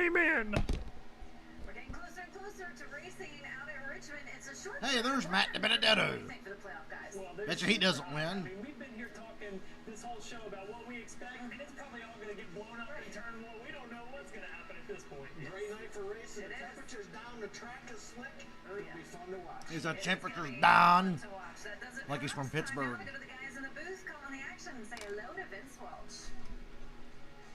Amen. We're getting closer and closer to racing out at Richmond. It's a short. Hey, there's Matt the Benedetto. Bet you he doesn't win. I mean, we've been here talking this whole show about what we expect, and it's probably all going to get blown up in turn one. We don't know what's going to happen at this point. Great night for racing. The temperature's down. The track is slick. It'll be fun to watch. Is the temperature's down? Like he's from Pittsburgh. Now we go to the guys in the booth calling the action and say hello to Vince Welch.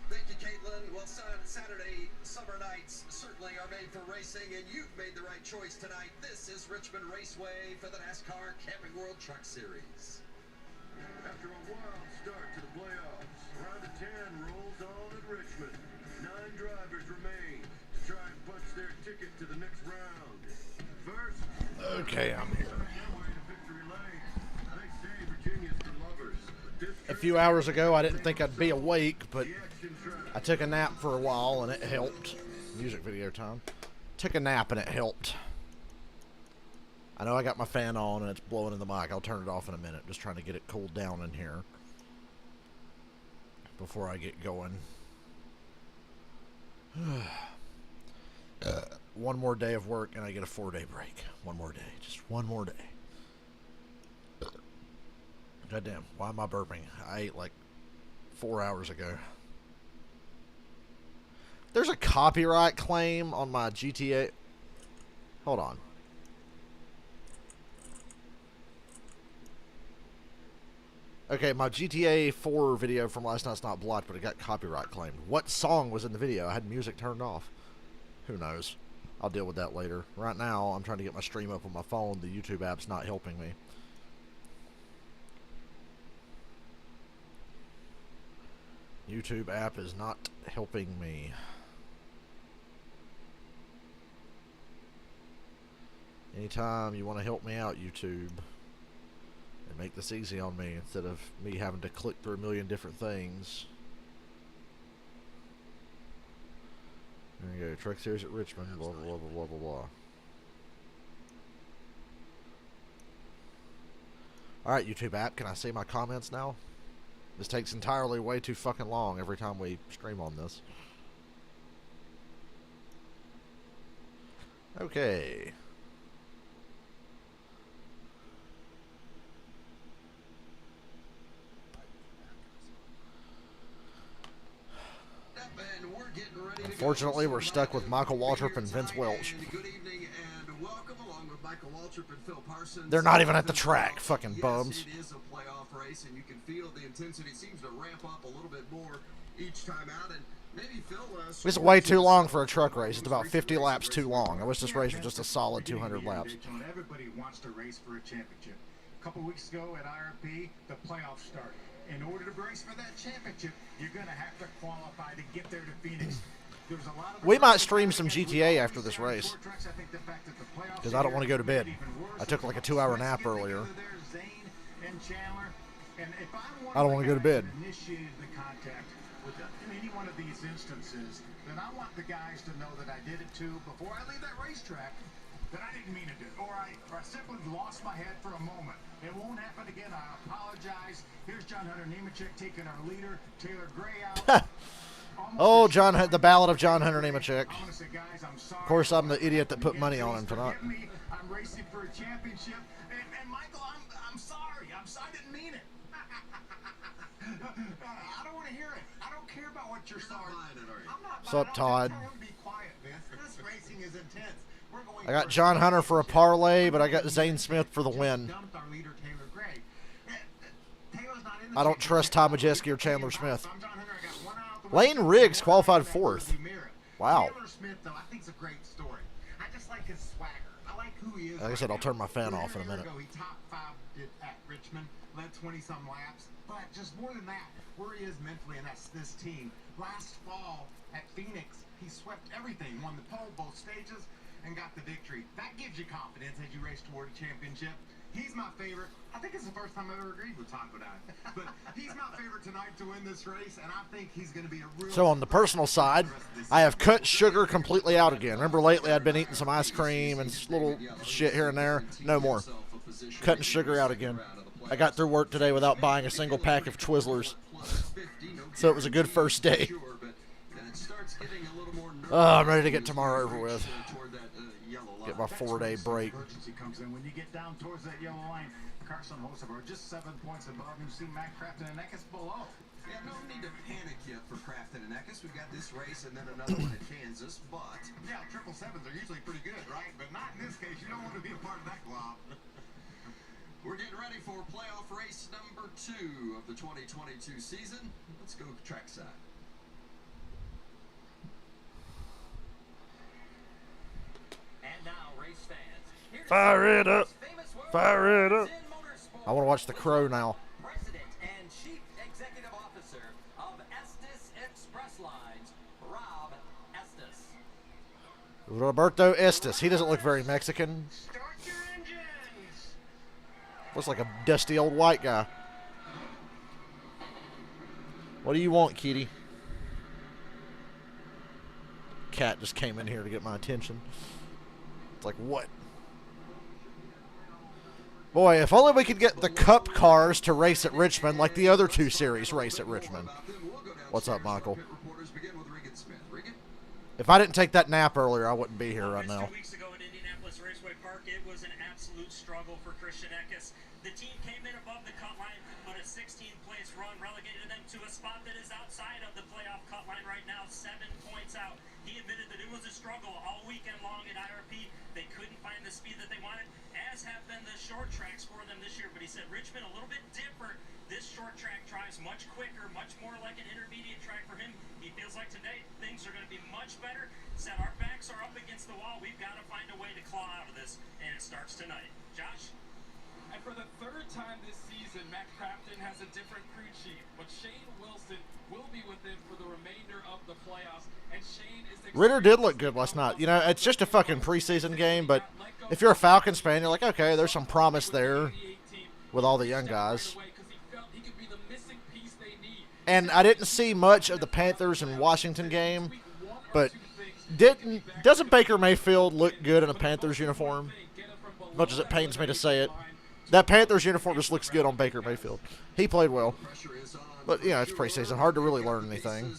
Thank you, Caitlin. Well, Saturday summer nights certainly are made for racing, and you've made the right choice tonight. This is Richmond Raceway for the NASCAR Camping World Truck Series. After a wild start to the playoffs, round of 10 rolls on at Richmond. 9 drivers remain to try and punch their ticket to the next round. First, Okay, I'm here. victory lane. They say Virginia's for lovers. But this A few hours ago, I didn't think I'd be awake, but action track. I took a nap for a while and it helped. Music video time. Took a nap and it helped. I know I got my fan on and it's blowing in the mic. I'll turn it off in a minute. Just trying to get it cooled down in here before I get going. One more day of work and I get a 4-day break. One more day. Just one more day. Goddamn. Why am I burping? I ate like 4 hours ago. There's a copyright claim on my GTA. Hold on. Okay, my GTA 4 video from last night's not blocked, but it got copyright claimed. What song was in the video? I had music turned off. Who knows? I'll deal with that later. Right now, I'm trying to get my stream up on my phone. The YouTube app's not helping me. YouTube app is not helping me. Anytime you want to help me out, YouTube, and make this easy on me instead of me having to click through a million different things. There you go. Truck Series at Richmond. Blah, blah, blah, blah, blah, blah. Alright, YouTube app. Can I see my comments now? This takes entirely way too fucking long every time we stream on this. Okay. Unfortunately, we're stuck with Michael Waltrip and Vince Welch. Good evening and welcome along with Michael Waltrip and Phil Parsons. They're not even at the track, fucking bums. Yes, it is a playoff race, and you can feel the intensity seems to ramp up a little bit more each time out. And maybe Phil. This is way too long for a truck race. It's about 50 laps too long. I wish this race was just a solid 200 laps. Everybody wants to race for a championship. A couple weeks ago at IRP, the playoffs started. In order to race for that championship, you're going to have to qualify to get there to Phoenix. We might stream some GTA after this race, because I don't want to go to bed. I took like a 2-hour nap earlier. I don't want to go to bed. Initiated the contact with any one of these instances, then I want the guys to know that I did it too before I leave that racetrack, that I didn't mean to do it, or I simply lost my head for a moment. It won't happen again. I apologize. Here's John Hunter Nemechek taking our leader, Taylor Gray, out. Oh, the Ballad of John Hunter Nemechek. Of course, I'm the idiot that put money on him for that. I'm racing for a championship, and Michael, I'm sorry. I didn't mean it. I don't want to hear it. I don't care about what you're sorry. What's up, Todd? Be quiet, Vince. This racing is intense. I got John Hunter for a parlay, but I got Zane Smith for the win. I don't trust Tom Majeski or Chandler Smith. Lane Riggs qualified 4th. Wow. Taylor Smith, though, I think it's a great story. I just like his swagger. I like who he is. Like I said, I'll turn my fan off in a minute. He top 5 at Richmond, led 20-some laps. But just more than that, where he is mentally, and that's this team. Last fall at Phoenix, he swept everything, won the pole, both stages, and got the victory. That gives you confidence as you race toward a championship. He's my favorite. I think it's the first time I've ever agreed with Todd Bodine. But he's my favorite tonight to win this race, and I think he's going to be a real... So on the personal side, I have cut sugar completely out again. Remember lately I'd been eating some ice cream and little shit here and there? No more. Cutting sugar out again. I got through work today without buying a single pack of Twizzlers. So it was a good first day. Oh, I'm ready to get tomorrow over with. Toward that yellow line. Get my 4-day break. Urgency comes in when you get down towards that yellow line. Carson Hocevar just 7 points above. You see Matt Crafton and Eckes below. Yeah, no need to panic yet for Crafton and Eckes. We've got this race and then another one at Kansas, but... Yeah, 777s are usually pretty good, right? But not in this case. You don't want to be a part of that glob. We're getting ready for playoff race number 2 of the 2022 season. Let's go trackside. And now, race fans. Here's Fire it up. famous words Fire it up. in motorsport. I want to watch The Crow now. President and Chief Executive Officer of Estes Express Lines, Rob Estes. Roberto Estes. He doesn't look very Mexican. Start your engines. Looks like a dusty old white guy. What do you want, kitty? Cat just came in here to get my attention. It's like, what? Boy, if only we could get the Cup cars to race at Richmond like the other 2 series race at Richmond. What's up, Michael? If I didn't take that nap earlier, I wouldn't be here right now. 2 weeks ago in Indianapolis Raceway Park, it was an absolute struggle for Christian Eckes. The team came in above the cut line, but a 16th-place run relegated them to a spot that is outside of the playoff cut line right now, 7 points out. He admitted that it was a struggle all weekend long at IRP. They couldn't find the speed that they wanted, as have been the short tracks for them this year. But he said Richmond a little bit different. This short track drives much quicker, much more like an intermediate track for him. He feels like today things are going to be much better. Said our backs are up against the wall. We've got to find a way to claw out of this, and it starts tonight. Josh? And for the 3rd time this season, Matt Crafton has a different crew chief, but Shane Wilson will be with him for the remainder of the playoffs. And Shane is Ritter did look good last night. You know, it's just a fucking preseason game, but if you're a Falcons fan, you're like, okay, there's some promise there with all the young guys. And I didn't see much of the Panthers and Washington game, but doesn't Baker Mayfield look good in a Panthers uniform? Much as it pains me to say it. That Panthers uniform just looks good on Baker Mayfield. He played well. But, you know, it's preseason. Hard to really learn anything.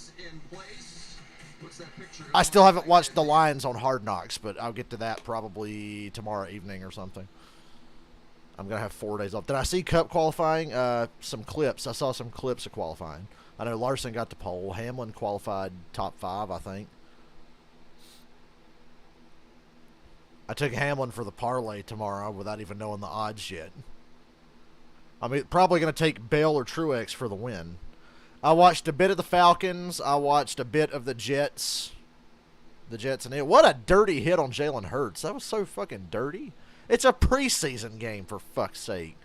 I still haven't watched the Lions on Hard Knocks, but I'll get to that probably tomorrow evening or something. I'm going to have 4 days off. Did I see Cup qualifying? Some clips. I saw some clips of qualifying. I know Larson got to pole. Hamlin qualified top 5, I think. I took Hamlin for the parlay tomorrow without even knowing the odds yet. I mean, probably going to take Bell or Truex for the win. I watched a bit of the Falcons. I watched a bit of the Jets. The Jets and it. What a dirty hit on Jalen Hurts. That was so fucking dirty. It's a preseason game, for fuck's sake.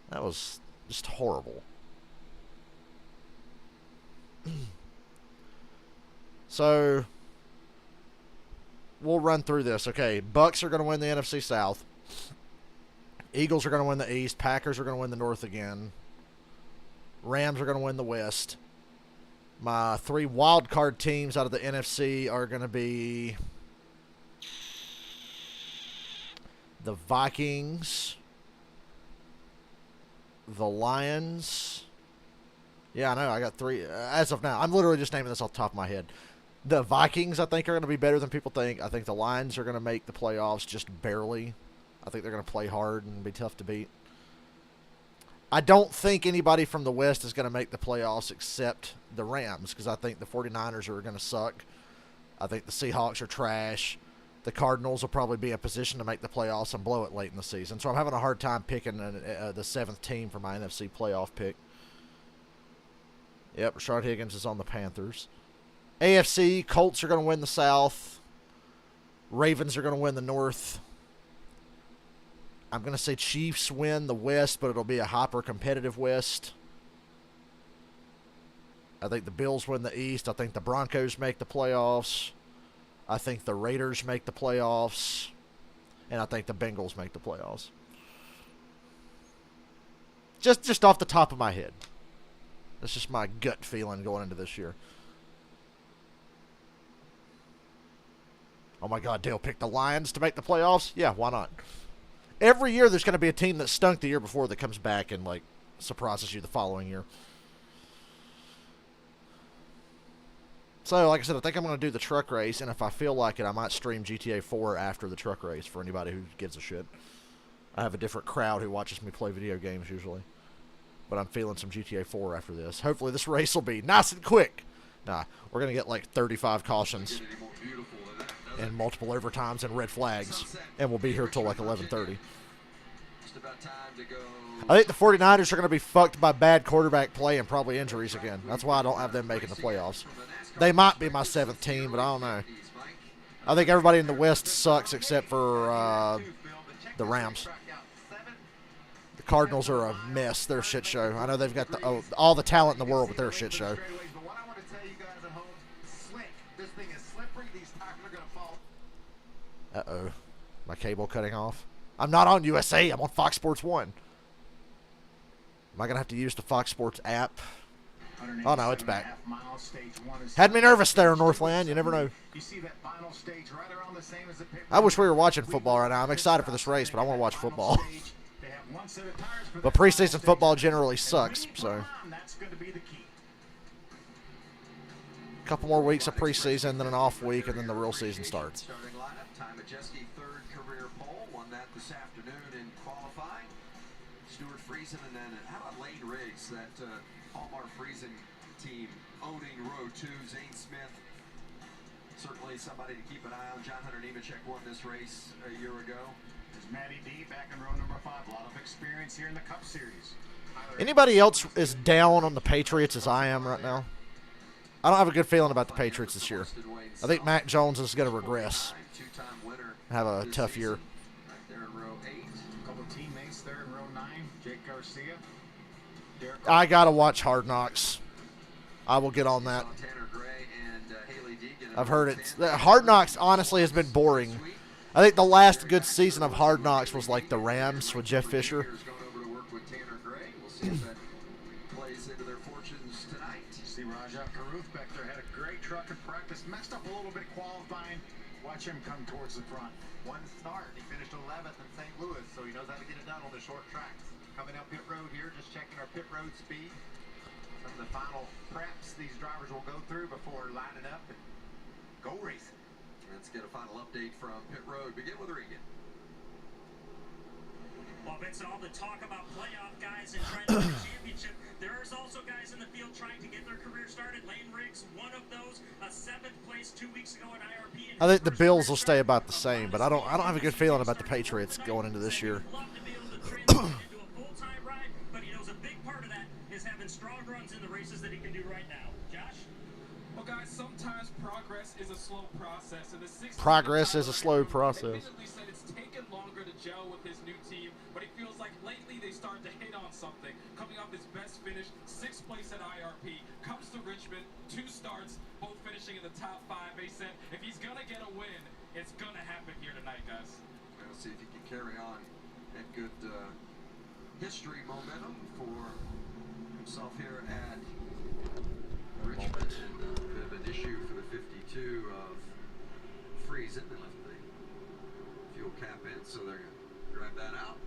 That was just horrible. So, we'll run through this. Okay, Bucks are going to win the NFC South. Eagles are going to win the East. Packers are going to win the North again. Rams are going to win the West. My 3 wild card teams out of the NFC are going to be the Vikings, the Lions. Yeah, I know. I got 3 as of now. I'm literally just naming this off the top of my head. The Vikings, I think, are going to be better than people think. I think the Lions are going to make the playoffs just barely. I think they're going to play hard and be tough to beat. I don't think anybody from the West is going to make the playoffs except the Rams, because I think the 49ers are going to suck. I think the Seahawks are trash. The Cardinals will probably be in position to make the playoffs and blow it late in the season. So I'm having a hard time picking the 7th team for my NFC playoff pick. Yep, Rashard Higgins is on the Panthers. AFC, Colts are going to win the South. Ravens are going to win the North. I'm going to say Chiefs win the West, but it'll be a hyper-competitive West. I think the Bills win the East. I think the Broncos make the playoffs. I think the Raiders make the playoffs. And I think the Bengals make the playoffs. Just off the top of my head. That's just my gut feeling going into this year. Oh my God, Dale picked the Lions to make the playoffs? Yeah, why not? Every year there's going to be a team that stunk the year before that comes back and, like, surprises you the following year. So, like I said, I think I'm going to do the truck race, and if I feel like it, I might stream GTA 4 after the truck race for anybody who gives a shit. I have a different crowd who watches me play video games usually. But I'm feeling some GTA 4 after this. Hopefully this race will be nice and quick. Nah, we're going to get like 35 cautions and multiple overtimes and red flags. And we'll be here till like 11:30. I think the 49ers are going to be fucked by bad quarterback play and probably injuries again. That's why I don't have them making the playoffs. They might be my 7th team, but I don't know. I think everybody in the West sucks except for the Rams. The Cardinals are a mess. They're a shit show. I know they've got all the talent in the world, but they're a shit show. Uh-oh. My cable cutting off. I'm not on USA. I'm on Fox Sports 1. Am I going to have to use the Fox Sports app? Oh, no, it's back. Had me nervous there, Northland. You never know. I wish we were watching football right now. I'm excited for this race, but I want to watch football. But preseason football generally sucks, so. A couple more weeks of preseason, then an off week, and then the real season starts. And then how about Lane Riggs, that Hallmark Friesen team owning row 2, Zane Smith, certainly somebody to keep an eye on. John Hunter Nemechek won this race a year ago. There's Matty D back in row number 5, a lot of experience here in the Cup Series. Anybody else as down on the Patriots as I am right now? I don't have a good feeling about the Patriots this year. I think Mac Jones is going to regress, have a tough year. I gotta watch Hard Knocks. I will get on that. I've heard it. Hard Knocks honestly has been boring. I think the last good season of Hard Knocks was like the Rams with Jeff Fisher. Had a great truck in practice, messed up a little bit qualifying. Watch him come towards the front. One start, he finished 11th in St. Louis, so he knows how to get it done on the short tracks. Coming up pit road here, just checking our pit road speed. Some of the final preps these drivers will go through before lining up and go racing. Let's get a final update from pit road. Begin with Regan. Well, Vincent, all the talk about playoff guys and trying to win a championship, there's also guys in the field trying to get their career started. Lane Riggs, one of those, a 7th place 2 weeks ago at IRP. I think the Bills will stay about the same, but I don't have a good feeling about the Patriots going into this year. But he knows a big part of that is having strong runs in the races that he can do right now. Josh? Well, guys, sometimes progress is a slow process. And the Progress is a slow process. Admittedly said it's taken longer to gel with his new team, but he feels like lately they start to hit on something. Coming off his best finish, 6th place at IRP, comes to Richmond, 2 starts, both finishing in the top 5. They said if he's going to get a win, it's going to happen here tonight, guys. We'll see if he can carry on that good history momentum for himself here at Richmond. And a bit of an issue for the 52 of Friesen. They left the fuel cap in, so they're going to grab that out.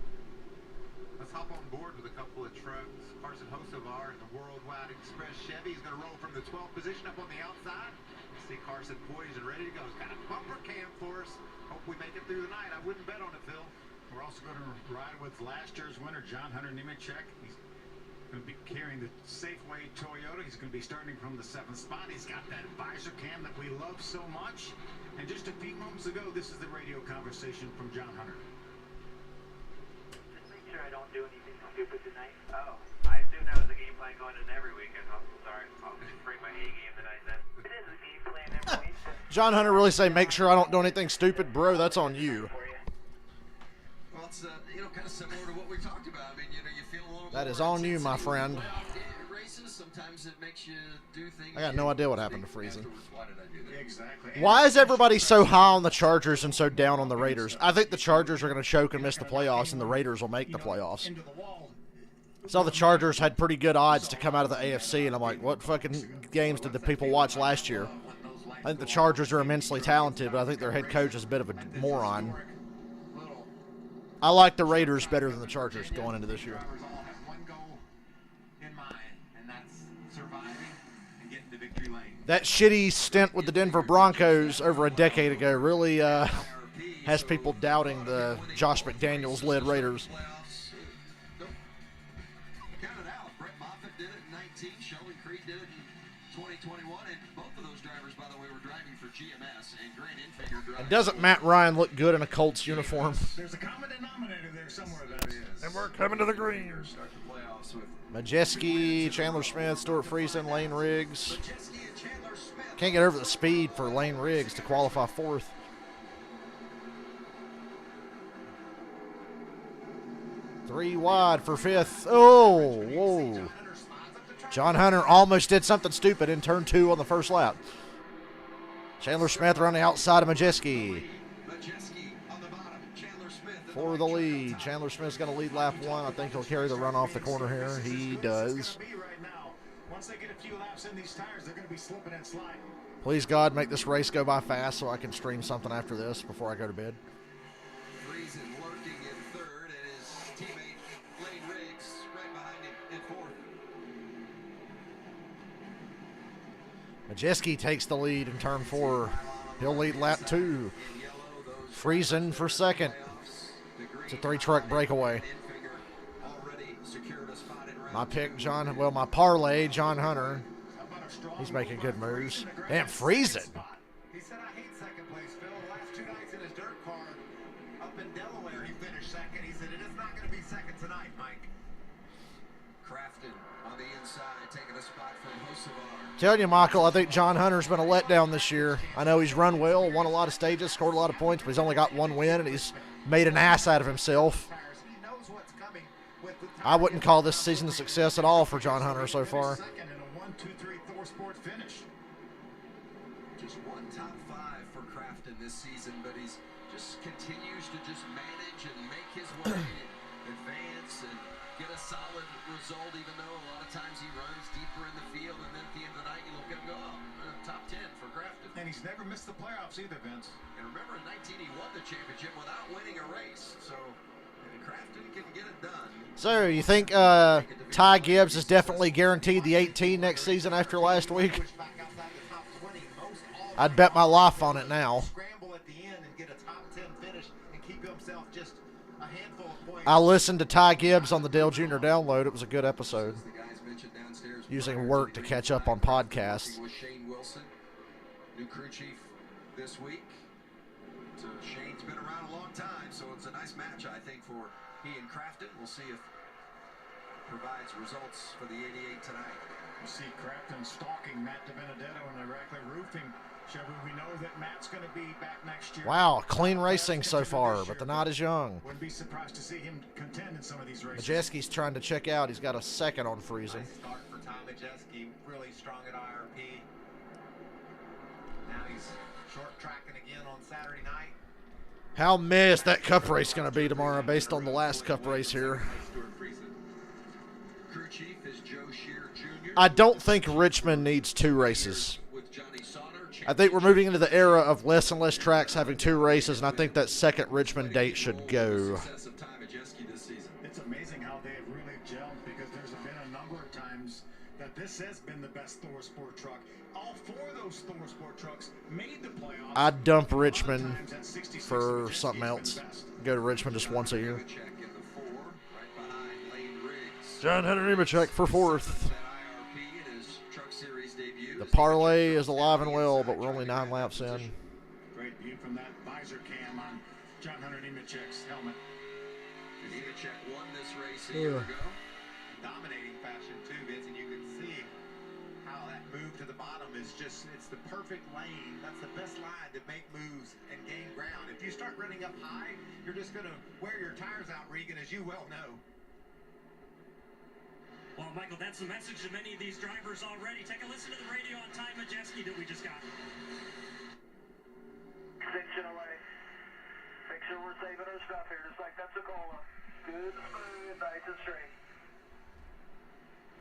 Let's hop on board with a couple of trucks. Carson Hocevar, the Worldwide Express Chevy, is going to roll from the 12th position up on the outside. See Carson poised and ready to go. He's got a bumper cam for us. Hope we make it through the night. I wouldn't bet on it, Phil. We're also going to ride with last year's winner, John Hunter Nemechek. He's going to be carrying the Safeway Toyota. He's going to be starting from the 7th spot. He's got that visor cam that we love so much. And just a few moments ago, this is the radio conversation from John Hunter. Just make sure I don't do anything stupid tonight. Oh, I assume that was the game plan going in every weekend. I'm sorry. I'll bring my A game tonight then. It is a game plan every week. John Hunter really say, make sure I don't do anything stupid? Bro, that's on you. Well, it's kind of similar to what we talked about. I mean, you feel a little. That is on you, my friend. Races, sometimes it makes you do things. I got no idea what happened to Friesen. Why did I do that? Exactly. Why is everybody so high on the Chargers and so down on the Raiders? I think the Chargers are going to choke and miss the playoffs, and the Raiders will make the playoffs. Saw the Chargers had pretty good odds to come out of the AFC, and I'm like, what fucking games did the people watch last year? I think the Chargers are immensely talented, but I think their head coach is a bit of a moron. I like the Raiders better than the Chargers going into this year. Drivers all have one goal in mind, and that's surviving and getting to victory lane. That shitty stint with the Denver Broncos over a decade ago really has people doubting the Josh McDaniels-led Raiders. Count it out. Brett Moffitt did it in 19. Sheldon Creed did it in 2021. And both of those drivers, by the way, were driving for GMS. And Grant Infinger driving. And doesn't Matt Ryan look good in a Colts uniform? There's a common denominator there somewhere. That is. And we're coming to the green. Start the playoffs with Majeski, Chandler Smith, Stuart Friesen, Lane Riggs. Majeski and Chandler Smith. Can't get over the speed for Lane Riggs to qualify fourth. Three wide for fifth. Oh, whoa. John Hunter almost did something stupid in turn 2 on the first lap. Chandler Smith around the outside of Majeski. Majeski on the bottom. Chandler Smith For the lead. Chandler Smith's going to lead lap 1. I think he'll carry the run off the corner here. He does. Once they get a few laps in these tires, they're going to be slipping and sliding. Please, God, make this race go by fast so I can stream something after this before I go to bed. Friesen lurking in third, and his teammate Lane Riggs right behind him in fourth. Majeski takes the lead in turn 4. He'll lead lap 2. Friesen for second. It's a 3-truck breakaway. My pick, my parlay, John Hunter. He's making good moves. Damn, Friesen. He said, I hate second place, Phil. The last 2 nights in his dirt car up in Delaware, he finished second. He said, it is not going to be second tonight, Mike. Crafton on the inside, taking a spot from Hocevar. Telling you, Michael, I think John Hunter's been a letdown this year. I know he's run well, won a lot of stages, scored a lot of points, but he's only got 1 win, and he's made an ass out of himself. He knows what's coming with the I wouldn't call this season a success at all for John Hunter so far. second in a 1-2-3 Thor Sport finish. Just one top 5 for Crafton this season, but he's just continues to just manage and make his way, advance, and get a solid result, even though a lot of times he runs deeper in the field, and then at the end of the night you look at him go, top 10 for Crafton. And he's never missed the playoffs either, Vince. And remember, in 19 he won the championship without winning a race, so Crafton can get it done. So, you think Ty Gibbs is definitely guaranteed the 18 next season after last week? I'd bet my life on it now. Scramble at the end and get a top 10 finish and keep himself just a handful of points. I listened to Ty Gibbs on the Dale Jr. download. It was a good episode. The guys mentioned downstairs Using work to catch up on podcasts. with Shane Wilson, new crew chief this week. So Shane's been around a long time, so it's a nice match, I think, for he and Crafton. We'll see if it provides results for the 88 tonight. You see Crafton stalking Matt DiBenedetto in the Rackley Roofing. Chevy, we know that Matt's going to be back next year. Wow, clean racing so far, but the night is young. Wouldn't be surprised to see him contend in some of these races. Majeski's trying to check out. He's got a second on Friesen. Nice start for Tom Majeski, really strong at IRP. Now he's short tracking again on Saturday night. How meh is that cup race going to be tomorrow based on the last cup race here? Crew chief is Joe Shear Jr. I don't think Richmond needs 2 races. with Johnny Sauter. I think we're moving into the era of less and less tracks having 2 races, and I think that second Richmond date should go. Success of Ty Majeski this season. It's amazing how they've really gelled, because there's been a number of times that this has been the best Thor Sport truck. All 4 of those Thor Sport trucks made the playoffs. I'd dump Richmond for something else. Go to Richmond just once a year. Check in the 4, right behind Lane Riggs. John Hunter Nemechek for 4th. That IRP in his Truck Series debut. The parlay is alive and well, but we're only 9 laps in. Great view from that visor cam on John Hunter Nemechek's helmet. And Nemechek won this race a year ago. Dominating fashion too, Vince, and you can see how that move to the bottom is just, it's the perfect lane. That's the best line to make moves and gain ground. If you start running up high, you're just going to wear your tires out, Regan, as you well know. Well, Michael, that's the message to many of these drivers already. Take a listen to the radio on Ty Majeski that we just got. 6 away. Make sure we're saving our stuff here, just like Pensacola. Good, smooth, nice and straight.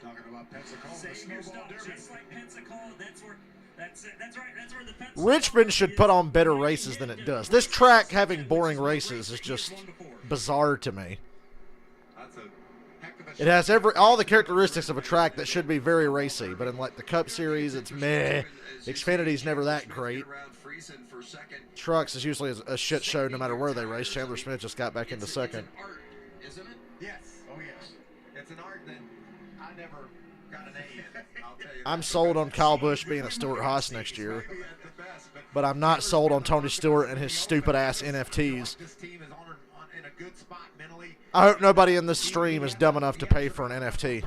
Talking about Pensacola, Save your Snowball stuff Derby. just like Pensacola. That's where. That's it. That's right. That's where the Pensacola Richmond should put on better races than it does. This track having boring races is just bizarre to me. That's a It has all the characteristics of a track that should be very racy, but in like the Cup Series, it's meh. Xfinity's never that great. Trucks is usually a shit show no matter where they race. Chandler Smith just got back into second. Isn't it? Yes. Oh, yes. It's an art that I never got an A in. I'll tell you. I'm sold on Kyle Busch being a Stewart Haas next year, but I'm not sold on Tony Stewart and his stupid-ass NFTs. This team is in a good spot mentally. I hope nobody in this stream is dumb enough to pay for an NFT.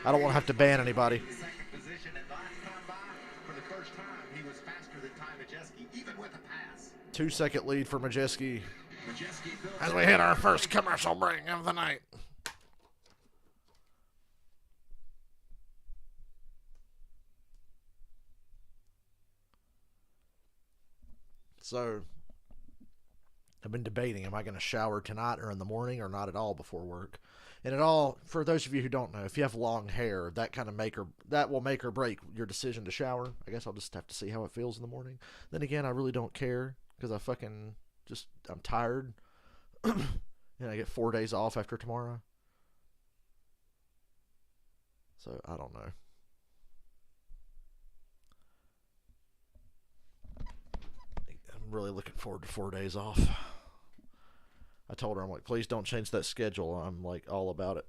I don't want to have to ban anybody. 2-second lead for Majeski as we hit our first commercial break of the night. So, I've been debating, am I going to shower tonight or in the morning or not at all before work? And for those of you who don't know, if you have long hair, that will make or break your decision to shower. I guess I'll just have to see how it feels in the morning. Then again, I really don't care because I'm tired. And I get 4 days off after tomorrow. So, I don't know. I'm really looking forward to 4 days off. I told her, I'm like, please don't change that schedule. I'm like all about it.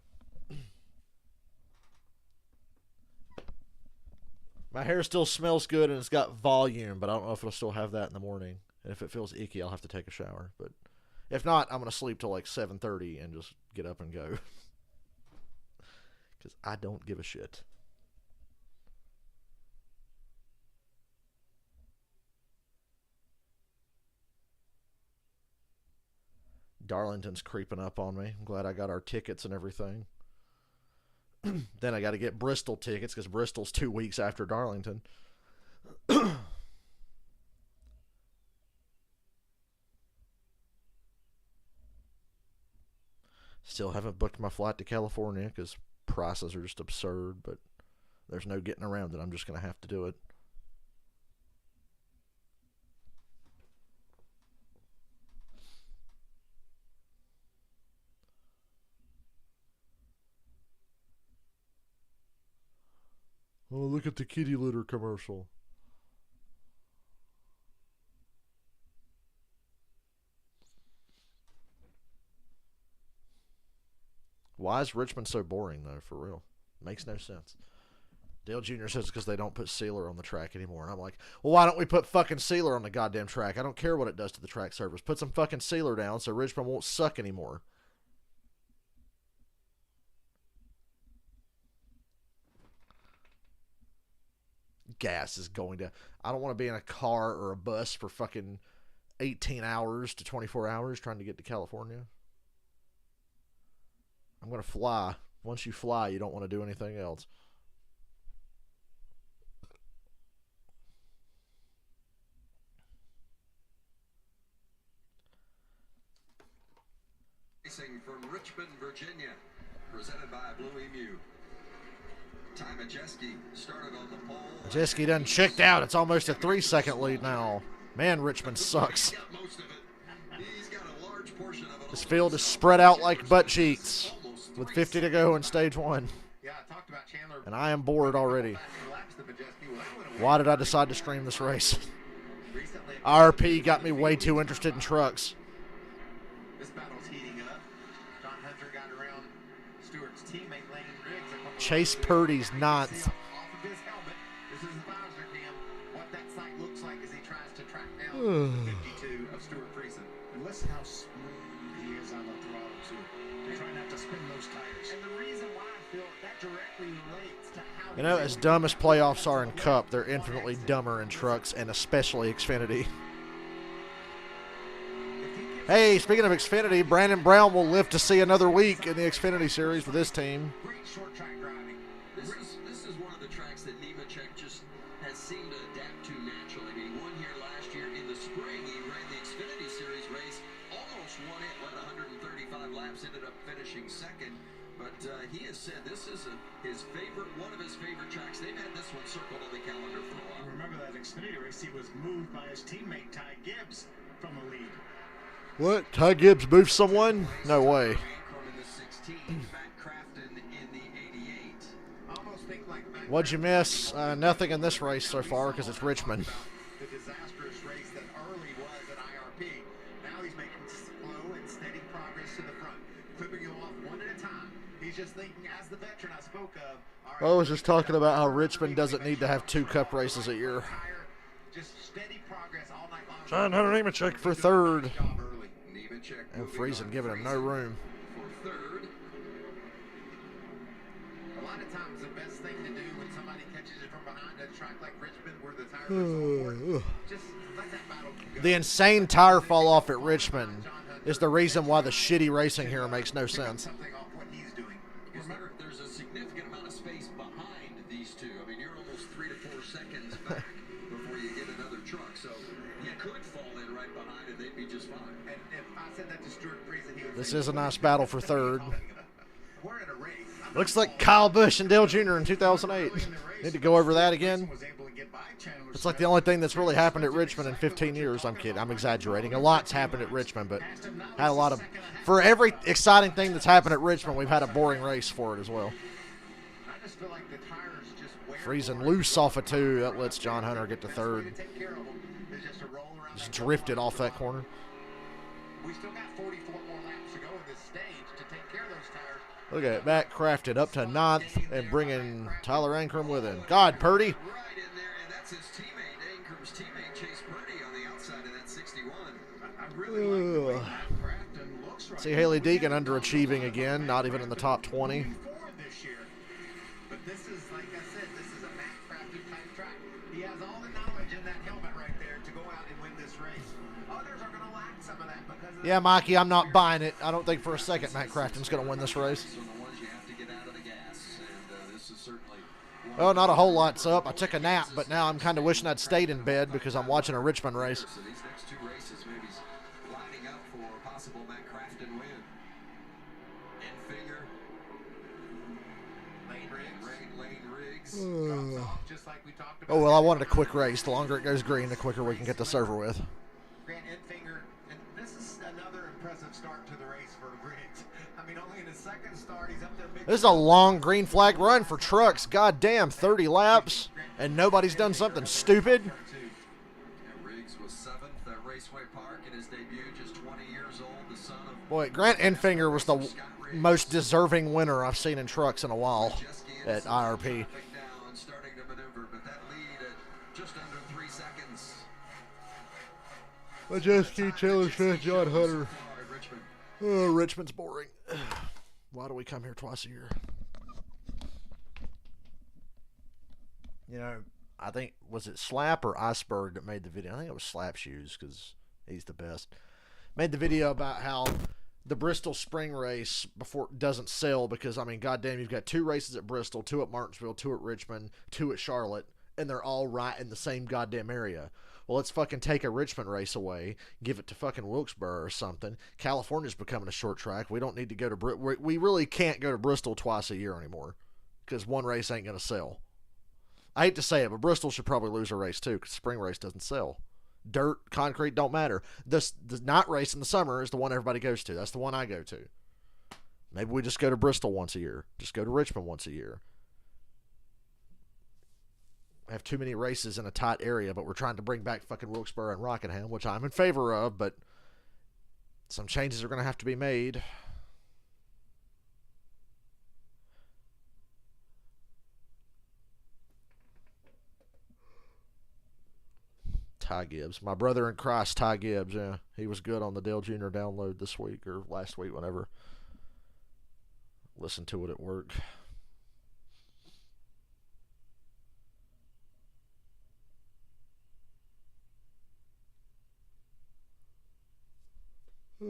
My hair still smells good and it's got volume, but I don't know if it'll still have that in the morning. And if it feels icky, I'll have to take a shower. But if not, I'm going to sleep till like 7:30 and just get up and go. Because I don't give a shit. Darlington's creeping up on me. I'm glad I got our tickets and everything. Then I got to get Bristol tickets because Bristol's 2 weeks after Darlington. Still haven't booked my flight to California because prices are just absurd, but there's no getting around it. I'm just going to have to do it. Oh, look at the kitty litter commercial. Why is Richmond so boring, though, for real? Makes no sense. Dale Jr. says it's because they don't put sealer on the track anymore. And I'm like, well, why don't we put fucking sealer on the goddamn track? I don't care what it does to the track surface. Put some fucking sealer down so Richmond won't suck anymore. Gas is going to... I don't want to be in a car or a bus for fucking 18 hours to 24 hours trying to get to California. I'm going to fly. Once you fly, you don't want to do anything else. Racing from Richmond, Virginia, presented by Blue Emu. Ty Majeski started on the pole. Majeski done checked out. It's almost a 3-second lead now. Man, Richmond sucks. This field is spread out like butt cheeks with 50 to go in stage 1. And I am bored already. Why did I decide to stream this race? IRP got me way too interested in trucks. Chase Purdy's 9th. And listen how smooth he is on the throttle too. They try not to spin those tires. And the reason why I feel that directly relates to how... You know, as dumb as playoffs are in Cup, they're infinitely dumber in trucks, and especially Xfinity. Hey, speaking of Xfinity, Brandon Brown will live to see another week in the Xfinity Series with his team. Great short track driving. This is one of the tracks that Nemechek just has seemed to adapt to naturally. I mean, he won here last year in the spring. He ran the Xfinity Series race, almost won it, led 135 laps, ended up finishing second. But he has said this is one of his favorite tracks. They've had this one circled on the calendar for a while. Remember that Xfinity race, he was moved by his teammate Ty Gibbs from the lead. What? Ty Gibbs moved someone? No way. 16, Matt Crafton in the 88. Almost think like Matt What'd you Crafton miss? Nothing in this race so far because it's Richmond. The disastrous race that early was at IRP. Now he's making slow and steady progress to the front, clipping you off one at a time. He's just thinking, as the veteran I spoke of. I was just talking about how Richmond doesn't need to have 2 cup races a year. Just steady progress all night long. John Hunter Nemechek for third. Nemechek And moving Friesen on. giving him no room. For third. A lot of times the best thing to do when somebody catches you from behind a track like Richmond where the tires are so important, just let that battle go. The insane tire fall off at Richmond is the reason why the shitty racing here makes no sense. Something off what he's doing. Remember, there's a significant amount of space behind these two. I mean, you're almost 3 to 4 seconds back before you get another truck. So you could fall in right behind and they'd be just fine. And if I said that to Stuart Friesen, he would This say, is a nice battle for third. we're in a race. Looks like Kyle Busch and Dale Jr. in 2008. Need to go over that again. It's like the only thing that's really happened at Richmond in 15 years. I'm kidding. I'm exaggerating. A lot's happened at Richmond, but had a lot of... For every exciting thing that's happened at Richmond, we've had a boring race for it as well. I just feel like the tires just wear Friesen loose off of 2. That lets John Hunter get to third. Just drifted off that corner. We still got 44 more laps to go in this stage to take care of those tires. Look at it. Matt Crafton up to 9th and bringing Tyler Ankrum with him. God, Purdy. Right in there, and that's his teammate, Ankrum's teammate, Chase Purdy, on the outside of that 61. I really like the way Matt Crafton looks right See Haley Deegan underachieving again. Not even in the top 20. forward this year. But this is, like I said, this is a Matt Crafton type track. He has all the knowledge in that helmet right there to go out and win this race. Others are going to lack some of that because of Yeah, Mikey, I'm not buying it. I don't think for a second Matt Crafton's going to win this race. So the ones you have to get out of the gas, and this is certainly Oh, not a whole lot's up. I took a nap, but now I'm kind of wishing I'd stayed in bed because I'm watching a Richmond race. So these next 2 races maybe lining up for a possible Matt Crafton win. Enfinger, Lane Riggs. drops off just like we talked about. Oh, well, I wanted a quick race. The longer it goes green, the quicker we can get this over with. Grant Enfinger, and this is another impressive start to the race for Riggs. I mean, only in his second start, he's up there big. This is a long green flag run for trucks. God damn, 30 laps, and nobody's done something stupid. And Riggs was 7th at Raceway Park in his debut, just 20 years old, the son of Boy, Grant Enfinger was the most deserving winner I've seen in trucks in a while at IRP. down, starting to maneuver, but that lead at just under 3 seconds. Majeski, Taylor Smith, John Hunter. At Richmond. Oh, Richmond's boring. Why do we come here twice a year? You know, I think, was it Slap or Iceberg that made the video? I think it was Slap Shoes because he's the best. Made the video about how the Bristol Spring race before doesn't sell because, I mean, goddamn, you've got 2 races at Bristol, 2 at Martinsville, 2 at Richmond, 2 at Charlotte, and they're all right in the same goddamn area. Well, let's fucking take a Richmond race away, give it to fucking Wilkesboro or something. California's becoming a short track. We don't need to go to we really can't go to Bristol twice a year anymore because one race ain't going to sell. I hate to say it, but Bristol should probably lose a race too because spring race doesn't sell. Dirt, concrete don't matter. The night race in the summer is the one everybody goes to. That's the one I go to. Maybe we just go to Bristol once a year. Just go to Richmond once a year. We have too many races in a tight area, but we're trying to bring back fucking Wilkesboro and Rockingham, which I'm in favor of, but some changes are going to have to be made. Ty Gibbs. My brother in Christ, Ty Gibbs, yeah. He was good on the Dale Jr. download this week or last week, whenever. Listened to it at work. I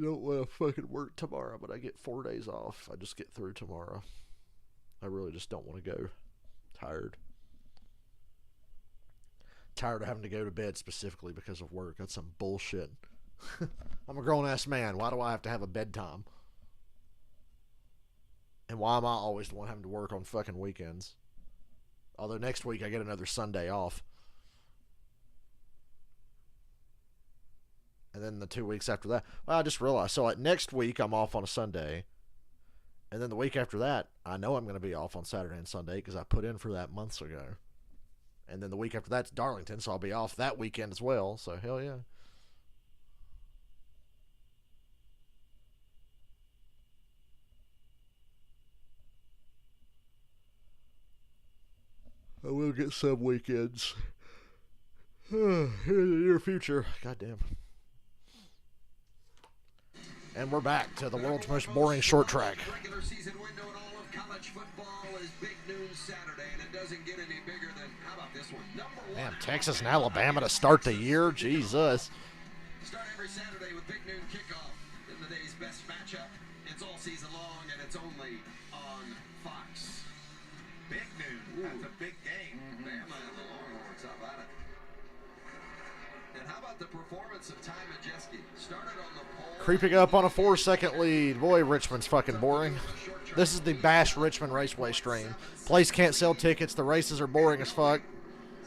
don't want to fucking work tomorrow, but I get 4 days off. I just get through tomorrow. I really just don't want to go. Tired. Tired of having to go to bed specifically because of work. That's some bullshit. I'm a grown-ass man. Why do I have to have a bedtime? And why am I always the one having to work on fucking weekends? Although next week I get another Sunday off. And then the 2 weeks after that. Well, I just realized. So like next week I'm off on a Sunday. And then the week after that, I know I'm going to be off on Saturday and Sunday because I put in for that months ago. And then the week after that's Darlington, so I'll be off that weekend as well. So, hell yeah. I will get some weekends in the near future. Goddamn. And we're back to the world's most boring short track. Regular season window in all of college football is big news Saturday, and it doesn't get any bigger than, how about this one? Number one. Damn, Texas and Alabama to start the year? Jesus. Start every Saturday with big noon kickoff in the day's best matchup. It's all season long, and it's only on Fox. Big noon. That's a big game. Bama and the Longhorns, how about it? And how about the performance of Ty Majeski? Started on the pole. Creeping up on a 4-second lead. Boy, Richmond's fucking boring. This is the Bash Richmond Raceway stream. Place can't sell tickets. The races are boring as fuck.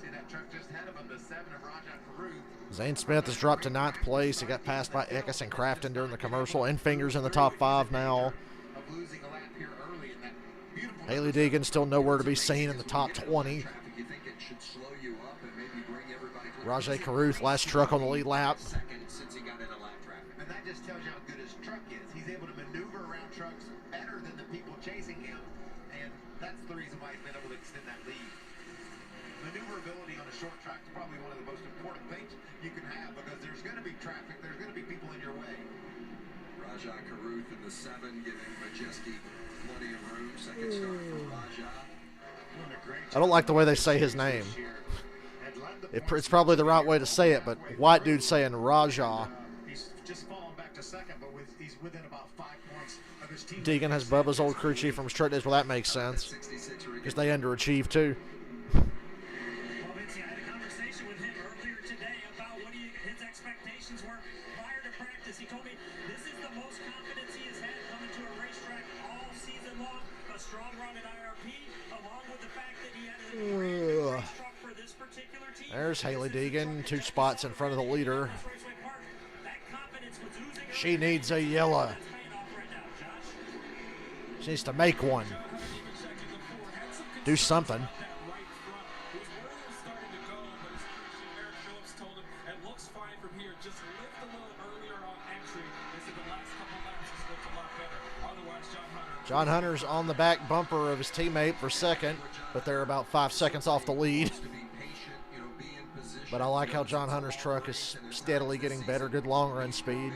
See that truck just ahead of him, the 7 of Rajah Caruth. Zane Smith has dropped to 9th place. He got passed by Eckes and Crafton during the commercial. And Fingers in the top 5 now. Of losing a lap here early in that beautiful Haley Deegan still nowhere to be seen in the top 20. You think it should slow you up and maybe bring everybody to Rajah Caruth, last truck on the lead lap. second since he got into lap traffic. And that just tells you how good his truck is. He's able to maneuver around trucks better than the people chasing him, and that's the reason why he's been able to extend that lead. Maneuverability on a short track is probably one of the most important things you can have because there's going to be traffic, there's going to be people in your way. Rajah Caruth in the 7, giving Majeski plenty of room. Second start for Rajah. Doing a great I don't like the way they say his name. It's probably the right way to say it, but white dude saying Rajah. He's just fallen back to second, but he's within about 5 points of his team. Deegan has Bubba's old crew chief from straight days. Well, that makes sense 66 because they underachieve too. Well, Vince, I had a conversation with him earlier today about what his expectations were prior to practice. He told me this is the most confidence he has had coming to a racetrack all season long. A strong run at IRP, along with the fact that he had a brand new race truck for this particular team. There's Haley Deegan, 2 spots in front of the leader. That confidence was oozing out. She needs a yellow. That's paying off right now, Josh. She needs to make one. Do something. John Hunter's on the back bumper of his teammate for second, but they're about 5 seconds off the lead. To be patient, be in position. But I like how John Hunter's truck is steadily getting better. Good long run speed.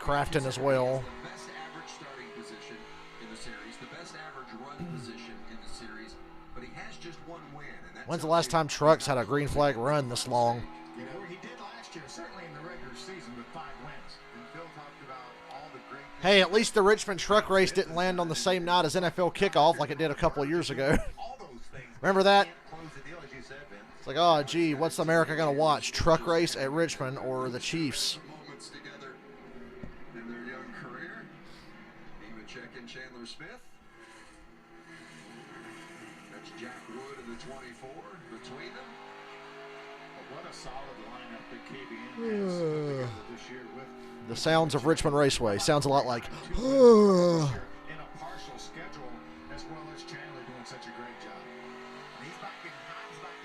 Crafton as well. The best average starting position in the series, the best average run position in the series, but he has just 1 win. And that's When's the last time trucks had a green flag run this long? You know, he did last year, certainly in the regular season with 5 wins. And Phil talked about all the great Hey, at least the Richmond truck race didn't land on the same night as NFL kickoff like it did a couple of years ago. all those things. Remember that? Close the deal, as you said, Vince. It's like, oh, gee, what's America going to watch? Truck race at Richmond or the Chiefs? moments together in their young career. Nemechek and Chandler Smith. That's Jack Wood in the 24 between them. But what a solid lineup that KBN has put together this year with The sounds of Richmond Raceway. Sounds a lot like, in a partial schedule, as well as Chandler doing such a great job. And he's back in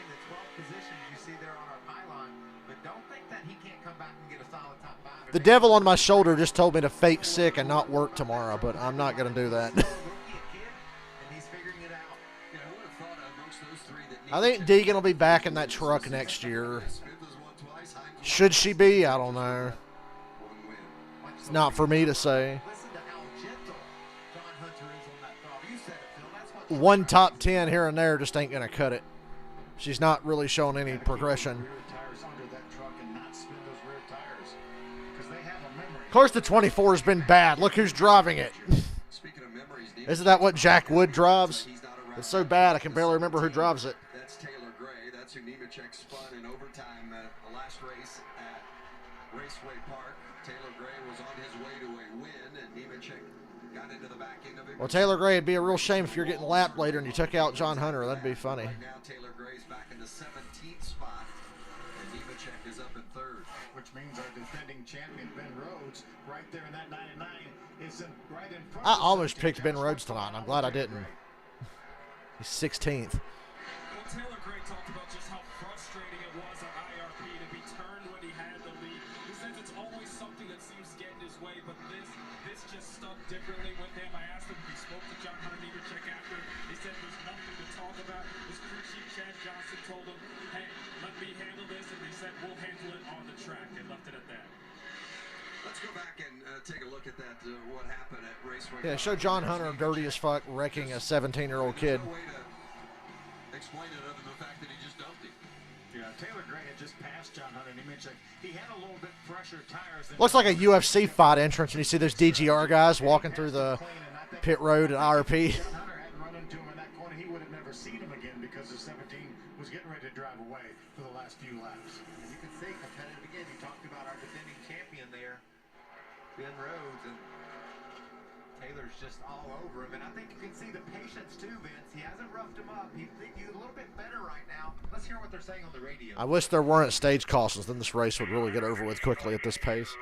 the 12th position you see there on our pylon. But don't think that he can't come back and get a solid top 5. the devil on my shoulder just told me to fake sick and not work tomorrow, but I'm not going to do that. Rookie, a kid, and he's figuring it out. Yeah, who would have thought amongst those 3 that I think Deegan will be back in that truck next year. Smith has won twice. Hines Should she be? I don't know. 1 win. It's not for me to say. Listen to how gentle John Hunter is on that throttle. You said it, Phil. That's what One top 10 here and there just ain't going to cut it. She's not really showing any progression. rear tires under that truck and not spin those rear tires because they have a memory. Of course, the 24 has been bad. Look who's driving it. Speaking of memories, Isn't that what Jack Wood drives? he's not around. It's so bad I can barely remember who drives it. That's Taylor Gray. That's who Nemechek spun in overtime at the last race at Raceway Park. Taylor Gray was on his way to a win, and Nemechek got into the back end of it. Well, Taylor Gray, it'd be a real shame if you're getting lapped later and you took out John Hunter. That'd be funny. Right now, Taylor Gray's back in the 17th spot, and Nemechek is up in 3rd. Which means our defending champion Ben Rhodes, right there in that 99, is right right in front I of the almost 17. picked Ben Josh Rhodes Russell tonight, and I'm out glad I there. didn't. He's 16th. Well, Taylor Gray talked about just how frustrating it was at IRP to be turned when he had the lead. He says it's always something that seems to get in his way, but this just stuck differently with him. I asked him if he spoke to John Hunter Check after. He said there's nothing to talk about. His crew chief Chad Johnson told him, hey, let me handle this, and they said we'll handle it on the track, and left it at that. Let's go back and take a look at that, what happened at Raceway. Yeah, show John Hunter dirty as fuck wrecking a 17-year-old kid. There's no way to explain it other than the fact that he just dumped him. Yeah, Taylor Gray had just passed John Hunter, and he mentioned he had a little bit fresher tires. Than Looks like a UFC fight entrance, and you see those DGR guys walking through the pit road at IRP. John Hunter hadn't run into him in that corner. He would have never seen him again because the 17 was getting ready to drive away for the last few laps. And you can see competitive again. He talked about our defending champion there, Ben Rhodes, and Taylor's just all over him. And I think you can see the patience too, Vince. He hasn't roughed him up. He's a little bit better right now. Let's hear what they're saying on the radio. I wish there weren't stage cautions, then this race would really get over with quickly at this pace.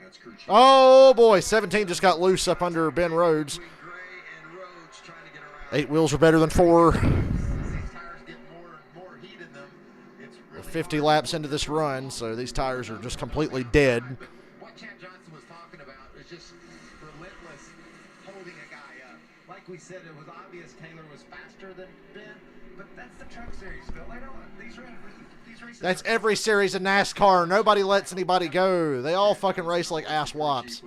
That's crew chief. Oh boy, 17 just got loose up under Ben Rhodes. Gray and Rhodes trying to get around. 8 wheels are better than 4. As these tires get more and more heat in them, it's We're really 50 hard. laps into this run, so these tires are just completely dead. But what Chad Johnson was talking about is just relentless holding a guy up. Like we said, it was obvious Taylor was faster than Ben, but that's the Truck Series, Phil. They don't, these races. That's every series in NASCAR. Nobody lets anybody go. They all fucking race like ass wops.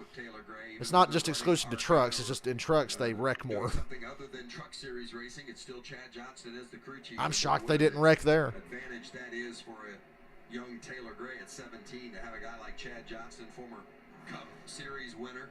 It's not just exclusive to trucks. It's just in trucks they wreck more. Something other than Truck Series racing, it's still Chad Johnson as the crew chief. I'm shocked they didn't wreck there. Advantage that is for a young Taylor Gray at 17 to have a guy like Chad Johnson, former Cup Series winner.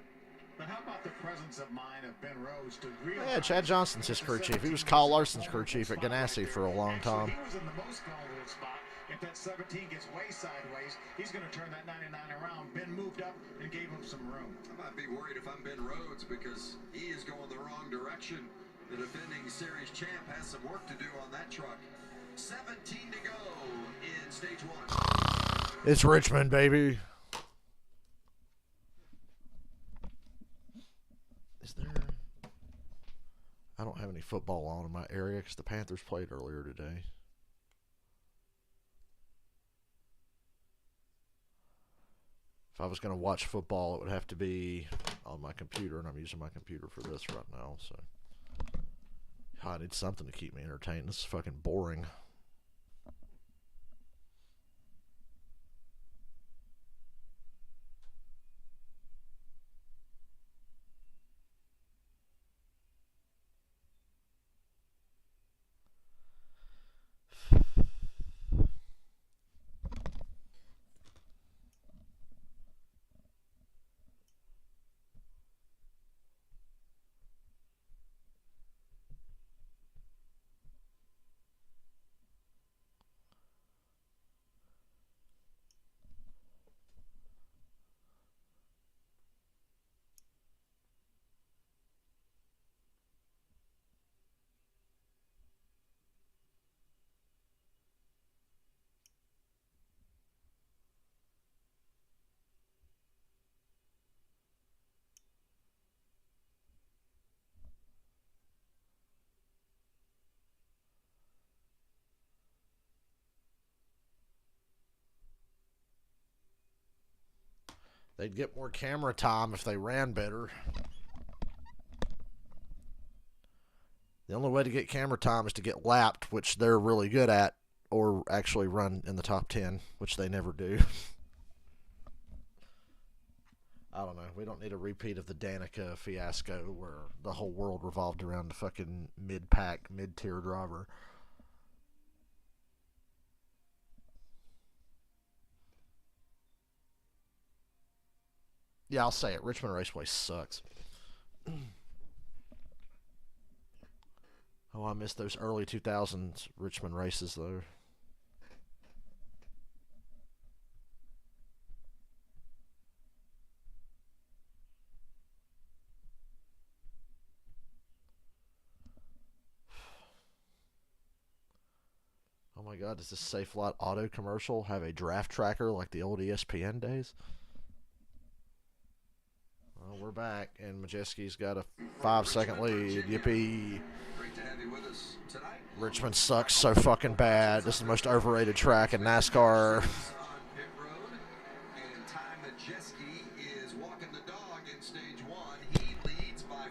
But how about the presence of mind of Ben Rhodes to realize? Yeah, Chad Johnson's his crew chief. He was Kyle Larson's crew chief at Ganassi for a long time. He was in the most vulnerable spot. If that 17 gets way sideways, he's going to turn that 99 around. Ben moved up and gave him some room. I might be worried if I'm Ben Rhodes because he is going the wrong direction. The defending series champ has some work to do on that truck. 17 to go in stage 1. It's Richmond, baby. Is there... I don't have any football on in my area because the Panthers played earlier today. If I was going to watch football, it would have to be on my computer, and I'm using my computer for this right now. So I need something to keep me entertained. This is fucking boring. They'd get more camera time if they ran better. The only way to get camera time is to get lapped, which they're really good at, or actually run in the top 10, which they never do. I don't know. We don't need a repeat of the Danica fiasco where the whole world revolved around the fucking mid-pack, mid-tier driver. Yeah, I'll say it. Richmond Raceway sucks. Oh, I missed those early 2000s Richmond races, though. Oh my God, does this Safe Lot Auto commercial have a draft tracker like the old ESPN days? Well, we're back, and Majeski's got a 5-second lead. Yippee. Great to have you with us tonight. Richmond sucks so fucking bad. This is the most overrated track in NASCAR. On pit road, and Ty Majeski is walking the dog in stage 1. He leads by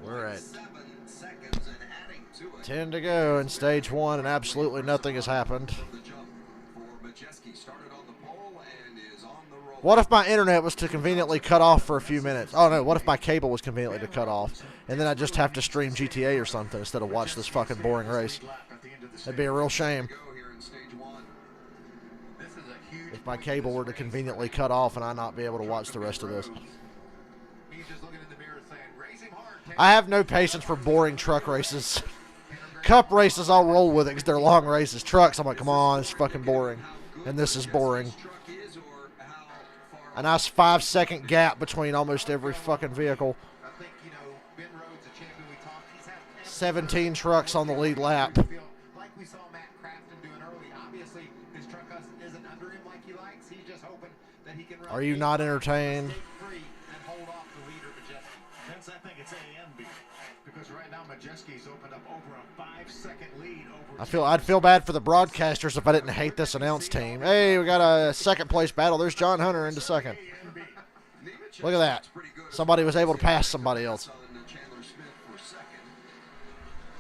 We're at 4.7 seconds and adding to it. 10 to go in stage 1, and absolutely nothing has happened. The jump for Majeski started on the pole and is on the roll. What if my internet was to conveniently cut off for a few minutes? Oh no, what if my cable was conveniently to cut off? And then I just have to stream GTA or something instead of watch this fucking boring race. That'd be a real shame. Go here in stage 1. If my cable were to conveniently cut off and I not be able to watch the rest of this. He's just looking in the mirror saying, race him hard. I have no patience for boring truck races. Cup races, I'll roll with it because they're long races. Trucks, I'm like, come on, it's fucking boring. And this is boring. A nice 5-second gap between almost every fucking vehicle. I think, Ben Rhodes, a champion we talked, he's had 17 trucks on the lead lap. like we saw Matt Crafton doing early. Obviously, his truck isn't under him like he likes. He's just hoping that he can run. Are you not entertained? Free and hold off the leader, Majeski. Vince, I think it's A and B. Because right now, Majeski's opened up over a 5-second lead over. I'd feel bad for the broadcasters if I didn't hate this announce team. Hey, we got a second place battle. There's John Hunter into second. Look at that. Somebody was able to pass somebody else.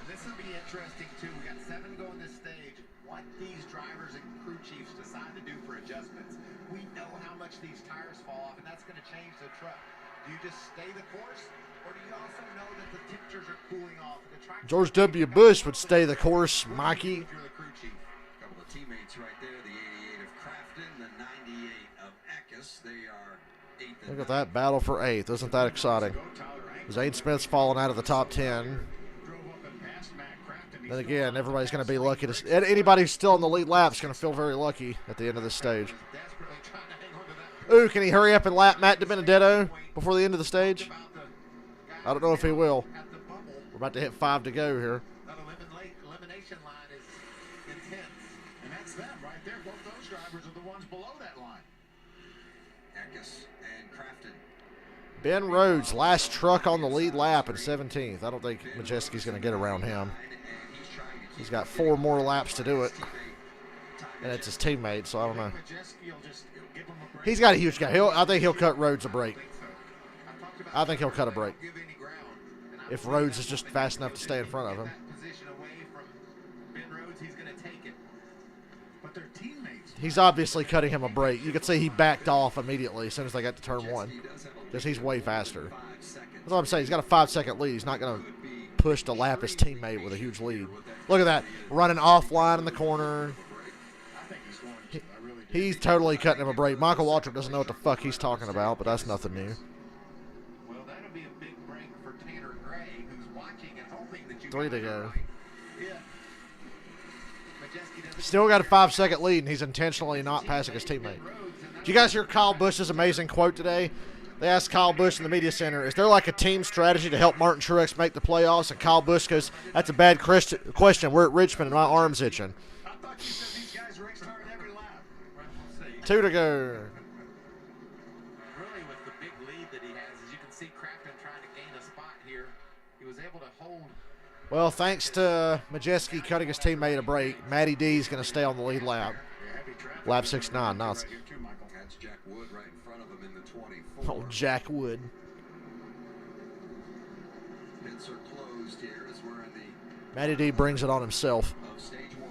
This will be interesting, too. We got 7 going this stage. What these drivers and crew chiefs decide to do for adjustments. We know how much these tires fall off, and that's going to change the truck. Do you just stay the course, or do you also know that the temperatures are cooling off? George W. Bush would stay the course, Mikey. You're the crew chief. A couple of teammates right there. The 88 of Crafton, the 98 of Eckes. They are 8th. Look at that battle for 8th. Isn't that exciting? Zane Smith's fallen out of the top 10. Then again, everybody's going to be lucky to. Anybody who's still in the lead lap is going to feel very lucky at the end of this stage. Ooh, can he hurry up and lap Matt DiBenedetto before the end of the stage? I don't know if he will. We're about to hit 5 to go here. That elimination line is intense. And that's them right there. Both those drivers are the ones below that line. Eckes and Crafton. Ben Rhodes, last truck on the lead lap in 17th. I don't think Majeski's going to get around him. He's got 4 more laps to do it. And it's his teammate, so I don't know. He's got a huge guy. I think he'll cut Rhodes a break. I think he'll cut a break. If Rhodes is just fast enough to stay in front of him. He's obviously cutting him a break. You could see he backed off immediately as soon as they got to turn 1. Because he's way faster. That's what I'm saying. He's got a 5-second lead. He's not going to push to lap his teammate with a huge lead. Look at that. Running offline in the corner. He's totally cutting him a break. Michael Waltrip doesn't know what the fuck he's talking about, but that's nothing new. Well, that'll be a big break for Tanner Gray, who's watching and hoping that you 3 to go. Yeah. Majeski doesn't Still got a 5-second lead, and he's intentionally not passing his teammate. Did you guys hear Kyle Busch's amazing quote today? They asked Kyle Busch in the media center, is there like a team strategy to help Martin Truex make the playoffs? And Kyle Busch goes, that's a bad question. We're at Richmond, and my arm's itching. I thought you said these guys raced hard every lap. 2 to go. Really, with the big lead that he has, as you can see Crafton trying to gain a spot here, he was able to hold. Well, thanks to Majeski cutting his teammate a break, Matty D's going to stay on the lead lap. Lap 69. Nice. That's Jack Wood right in front of him in the 24. Oh, Jack Wood. Pits are closed here as we're in the Matty D brings it on himself. of stage 1.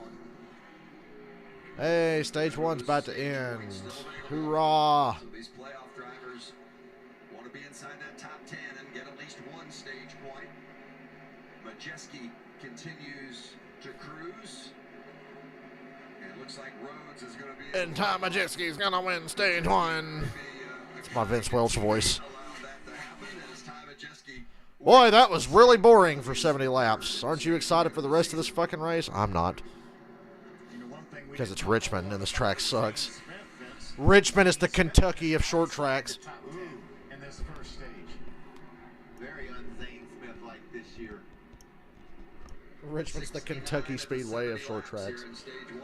Hey, stage 1's about to end. Hoorah. So these playoff drivers want to be inside that top 10 and get at least 1 stage point. Majeski continues to cruise. And it looks like Rhodes is going to be... And Tom Majeski's going to win stage 1. It's my Vince Welch voice. Boy, that was really boring for 70 laps. Aren't you excited for the rest of this fucking race? I'm not. Because it's Richmond and this track sucks. Richmond is the Kentucky of short tracks. In this first stage. Very un-Zane Smith-like this year. Richmond's the Kentucky Speedway of short tracks. Here in stage 1.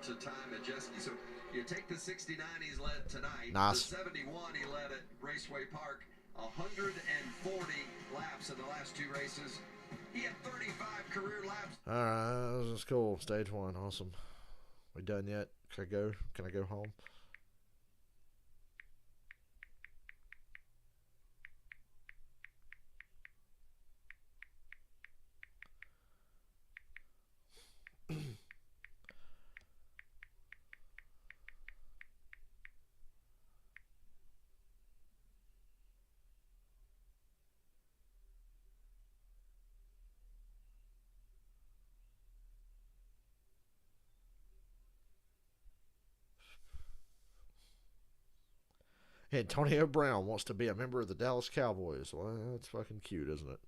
to Ty Majeski. So you take the 69 he's led tonight. Nice. The 71 he led at Raceway Park. 140 laps in the last 2 races. He had 35 career laps. Alright, this is cool. Stage 1, awesome. We done yet? Can I go? Can I go home? Antonio Brown wants to be a member of the Dallas Cowboys. Well, that's fucking cute, isn't it?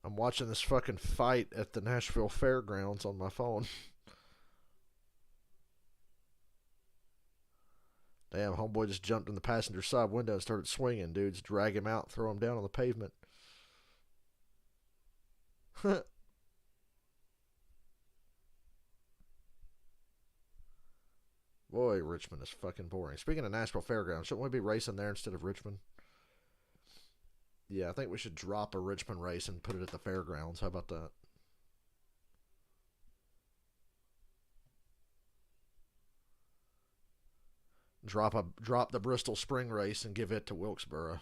I'm watching this fucking fight at the Nashville Fairgrounds on my phone. Damn, homeboy just jumped in the passenger side window and started swinging. Dudes drag him out, throw him down on the pavement. Boy, Richmond is fucking boring. Speaking of Nashville Fairgrounds, shouldn't we be racing there instead of Richmond? Yeah, I think we should drop a Richmond race and put it at the fairgrounds. How about that? Drop the Bristol Spring race and give it to Wilkesboro.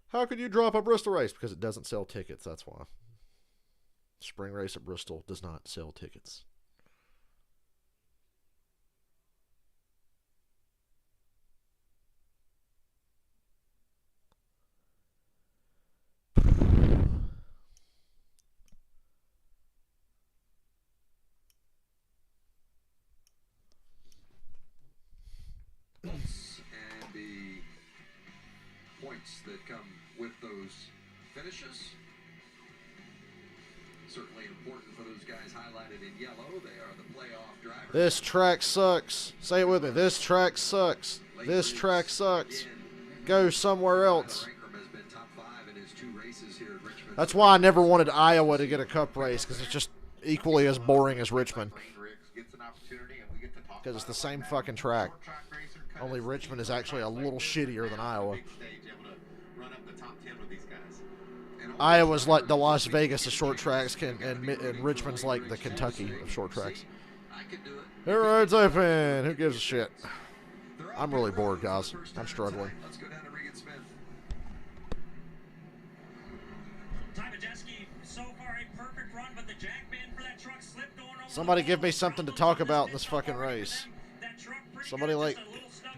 How could you drop a Bristol race? Because it doesn't sell tickets, that's why. Spring race at Bristol does not sell tickets. And the points that come with those finishes. Certainly important for those guys highlighted in yellow. They are the playoff drivers. This track sucks. Say it with me. This track sucks. This track sucks. Go somewhere else. That's why I never wanted Iowa to get a cup race, because it's just equally as boring as Richmond. Because it's the same fucking track. Only Richmond is actually a little shittier than Iowa. Iowa's like the Las Vegas of short tracks, and Richmond's like the Kentucky of short tracks. Here ride's open. Who gives a shit? I'm really bored, guys. I'm struggling. Let's go down to Regan Smith. Ty Majeski, so far a perfect run, but the jackman for that truck slipped going over. Somebody give me something to talk about in this fucking race. Somebody, like,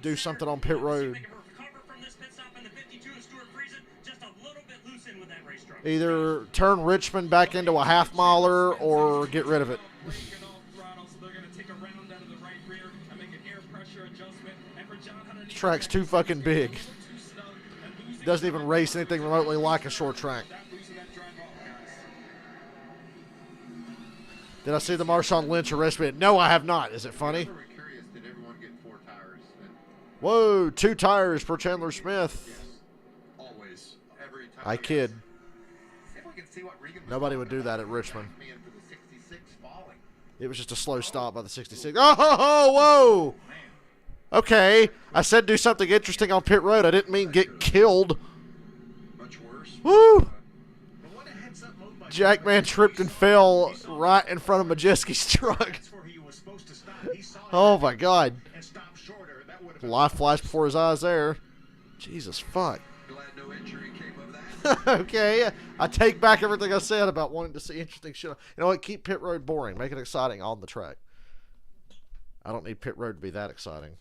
do something on pit road. Either turn Richmond back into a half-miler or get rid of it. This track's too fucking big. Doesn't even race anything remotely like a short track. Did I see the Marshawn Lynch arrest me? No, I have not. Is it funny? Whoa, 2 tires for Chandler Smith. Always. Every time. I kid. Nobody would do that at Richmond. It was just a slow stop by the 66. Oh, whoa! Okay, I said do something interesting on pit road. I didn't mean get killed. Much worse. Woo! Jackman tripped and fell right in front of Majeski's truck. Oh my God. Life flashed before his eyes there. Jesus fuck. Glad no injury came of that. Okay, I take back everything I said about wanting to see interesting shit. You know what? Keep pit road boring. Make it exciting on the track. I don't need pit road to be that exciting.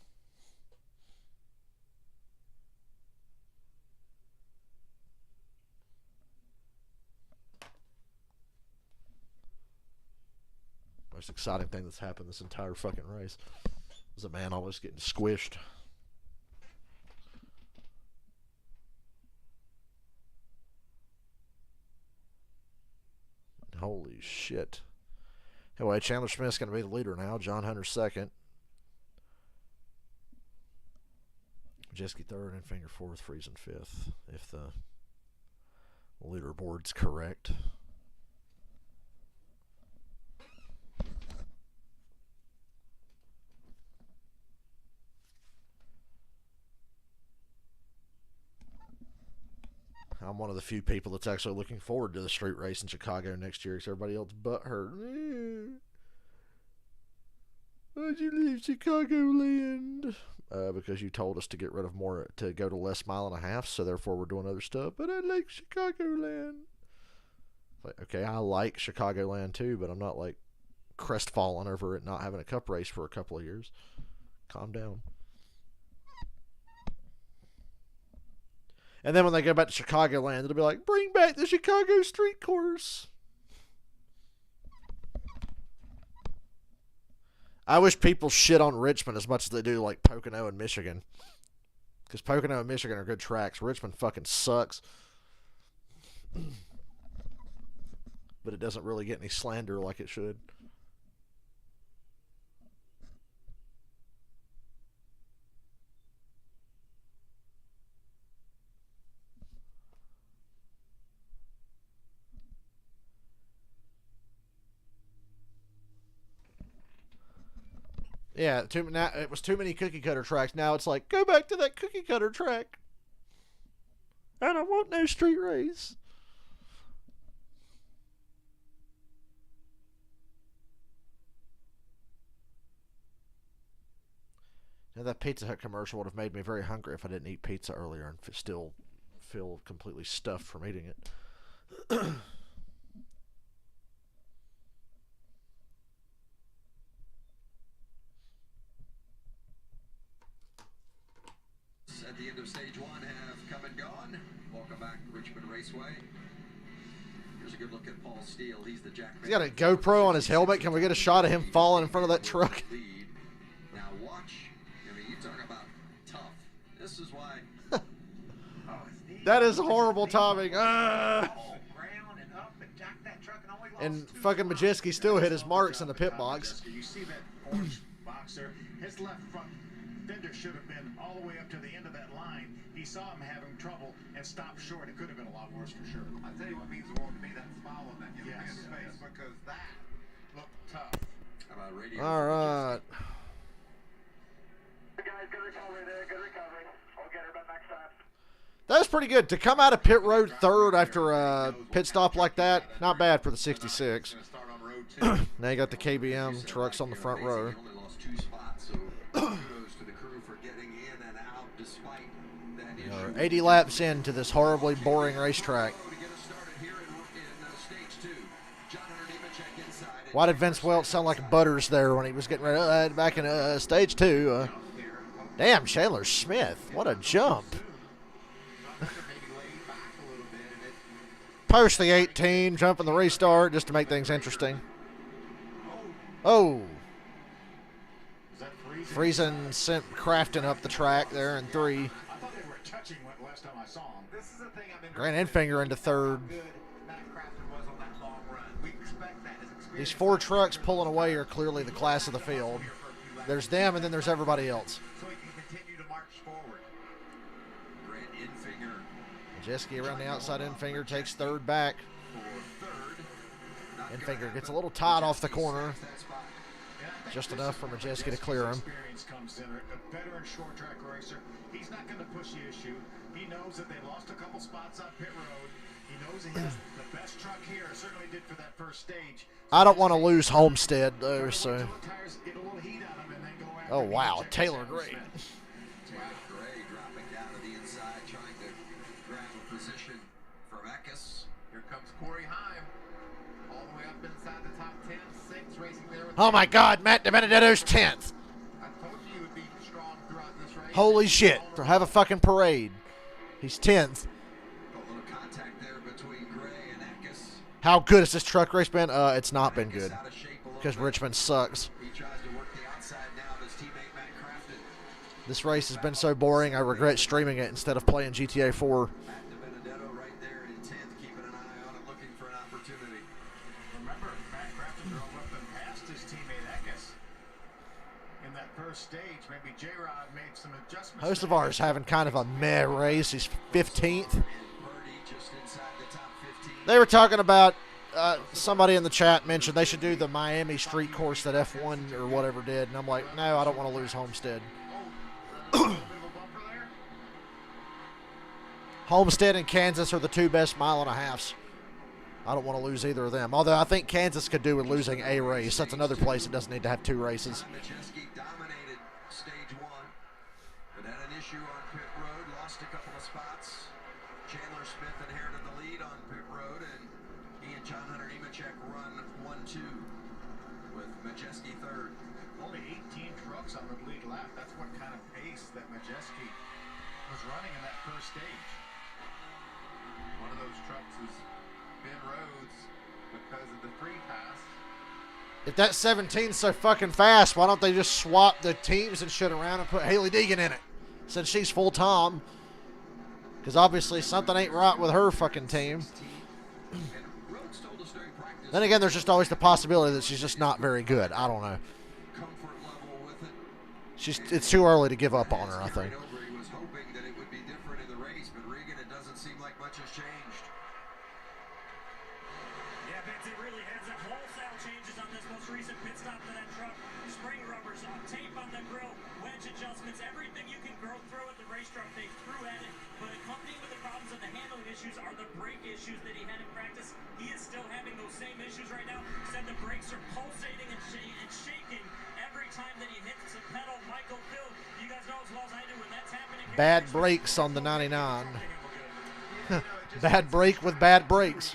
Most exciting thing that's happened this entire fucking race is a man almost getting squished. Holy shit. Anyway, Chandler Smith's going to be the leader now. John Hunter second. Jeske third, and Finger fourth, Friesen fifth, if the leaderboard's correct. I'm one of the few people that's actually looking forward to the street race in Chicago next year because everybody else butthurt. Why'd you leave Chicagoland? Because you told us to get rid of more, to go to less mile and a half, so therefore we're doing other stuff. But I like Chicagoland. Like, okay, I like Chicagoland too, but I'm not like crestfallen over it not having a cup race for a couple of years. Calm down. And then when they go back to Chicagoland, it'll be like, bring back the Chicago street course. I wish people shit on Richmond as much as they do like Pocono and Michigan. Because Pocono and Michigan are good tracks. Richmond fucking sucks. But it doesn't really get any slander like it should. Yeah, now it was too many cookie cutter tracks. Now it's like, go back to that cookie cutter track. I don't want no street race. Now that Pizza Hut commercial would have made me very hungry if I didn't eat pizza earlier and still feel completely stuffed from eating it. At the end of stage one have come and gone. Welcome back, Richmond Raceway. Here's a good look at Paul Steele. He's the Jack. He's got a GoPro on his helmet. Can we get a shot of him falling in front of that truck? Now watch. I mean, you talk about tough. This is why. That is horrible timing. And fucking Majeski still hit his marks in the pit box. You see that orange box there? His left front fender should have been all the way up to the end of that line. He saw him having trouble and stopped short. It could have been a lot worse for sure. I'll tell you what means the world to me, that smile on that young man's face, because that looked tough. How about radio? All right. Guys, good recovery there. Good recovery. We'll get her back next time. That was pretty good. To come out of pit road third after a pit stop like that, not bad for the 66. Now you got the KBM trucks on the front row. He only lost 2 spots, so kudos to the crew for getting in and out despite that issue. 80 laps into this horribly boring racetrack. To get us started here in stage 2. John Hunter Nemechek inside. Why did Vince Welch sound like Butters there when he was getting ready back in stage 2? Damn, Chandler Smith. What a jump. Post the 18, jumping the restart just to make things interesting. Oh. Friesen sent Crafton up the track there in 3. I thought they were touching last time I saw him. This is the thing I've been Grant Enfinger into 3rd. These 4 trucks pulling away are clearly the class of the field. There's them, and then there's everybody else. So he can continue to march forward. Grant Enfinger Jeske around the outside. Enfinger takes 3rd back. for 3rd. Enfinger gets a little tight off the corner. Just enough for Majeski to clear him. Experience comes in. A veteran short track racer. He's not going to push the issue. He knows that they lost a couple spots on pit road. He knows he has the best truck here. Certainly did for that first stage. I don't want to lose Homestead though, so. Oh wow, Taylor Gray. Taylor Gray dropping down to the inside, trying to grab a position for Oh my God, Matt DiBenedetto's 10th. I told you he would be strong throughout this race. Holy shit. Have a fucking parade. He's 10th. A little contact there between Gray and Eckes. How good has this truck race been? It's not been Eckes good. out of shape a little Because bit. Richmond sucks. He tries to work the outside now of his teammate Matt Crafton. This race has been so boring, I regret streaming it instead of playing GTA 4. Matt DiBenedetto right there in 10th, keeping an eye on it, looking for an opportunity. Remember, Matt Crafton drove up and passed his teammate Eckes in that first stage. Maybe J-Rod made some adjustments. Hocevar is having kind of a meh race. He's 15th. Purdy just inside the top 15. They were talking about, somebody in the chat mentioned they should do the Miami street course that F1 or whatever did. And I'm like, no, I don't want to lose Homestead. Homestead and Kansas are the two best mile and a halves. I don't want to lose either of them. Although I think Kansas could do with losing a race. That's another place that doesn't need to have 2 races. Majeski dominated stage 1, but had an issue on pit road, lost a couple of spots. Chandler Smith inherited the lead on pit road, and he and John Hunter Nemechek run 1-2 with Majeski third. Only 18 trucks on the lead lap. That's what kind of pace that Majeski was running in that first stage. One of those trucks is Ben Rhodes because of the free pass. If that 17's so fucking fast, why don't they just swap the teams and shit around and put Haley Deegan in it? Since she's full-time. Because obviously something ain't right with her fucking team. Rhodes told us during practice Then again, there's just always the possibility that she's just not very good. I don't know. comfort level with it. It's too early to give up on her, I think. Right over, he was hoping that it would be different in the race, but Regan, it doesn't seem like much has changed. Yeah, Vince, it really has some wholesale changes on this most recent pit stop for that truck. Spring rubbers, tape on the grill, wedge adjustments, everything you can throw at the race truck, they threw at it. But accompanied with the problems of the handling issues are the brake issues that he had in practice. He is still having those same issues right now. Said the brakes are pulsating and shaking every time that he hits the pedal. Michael, Phil, you guys know as well as I do when that's happening. Bad brakes on the 99. Bad brake with bad brakes.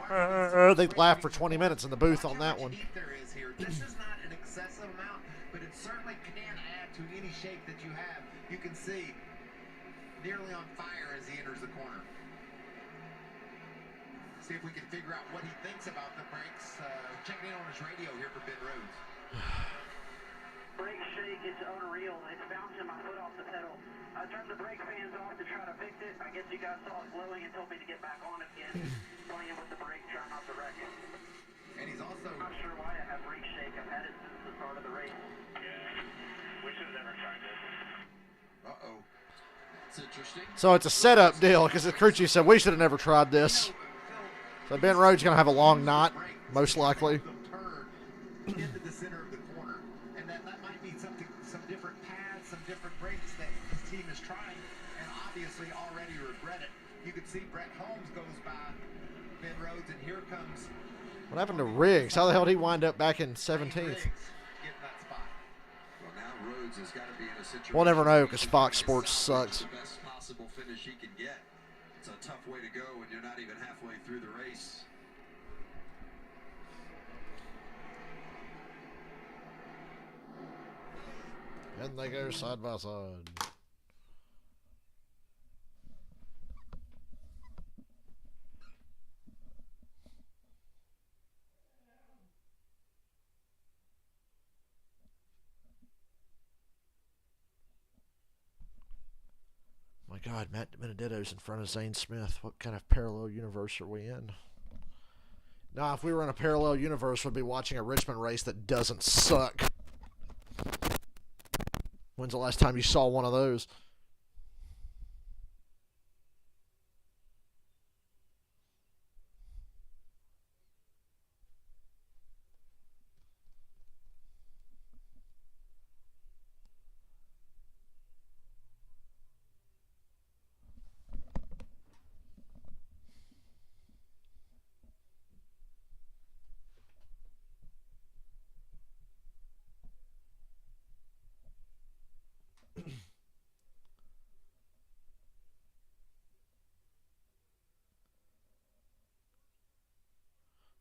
They laughed for 20 minutes in the booth on that one. There is here. This is not an excessive amount, but it certainly can add to any shake that you have. You can see nearly on fire as he enters the corner. See if we can figure out what he thinks about the brakes. Checking in on his radio here for Ben Rhodes. Brake shake, it's unreal. It's bouncing my foot off the pedal. I turned the brake fans off to try to fix it. I guess you guys saw it blowing and told me to get back on again. Playing with the brake, trying not to wreck it. And he's also... I'm not sure why I have brake shake. I've had it since the start of the race. Yeah. We should have never tried this. Uh-oh. It's interesting. So it's a setup deal because the crew chief said we should have never tried this. So Ben Rhodes going to have a long night, most likely. Turn into the center of the corner. And that might be something, some different paths, some different brakes that his team is trying and obviously already regret it. You can see Brett Holmes goes by Ben Rhodes, and here comes... What happened to Riggs? How the hell did he wind up back in 17th? Getting that spot. Well, now Rhodes has got to be in a situation. We'll never know where he because can Fox make Sports salvage sucks. the best possible finish he can get. It's a tough way to go when you're not even halfway through the race. And they go side by side. My God, Matt Benedetto's in front of Zane Smith. What kind of parallel universe are we in? Nah, if we were in a parallel universe, we'd be watching a Richmond race that doesn't suck. When's the last time you saw one of those?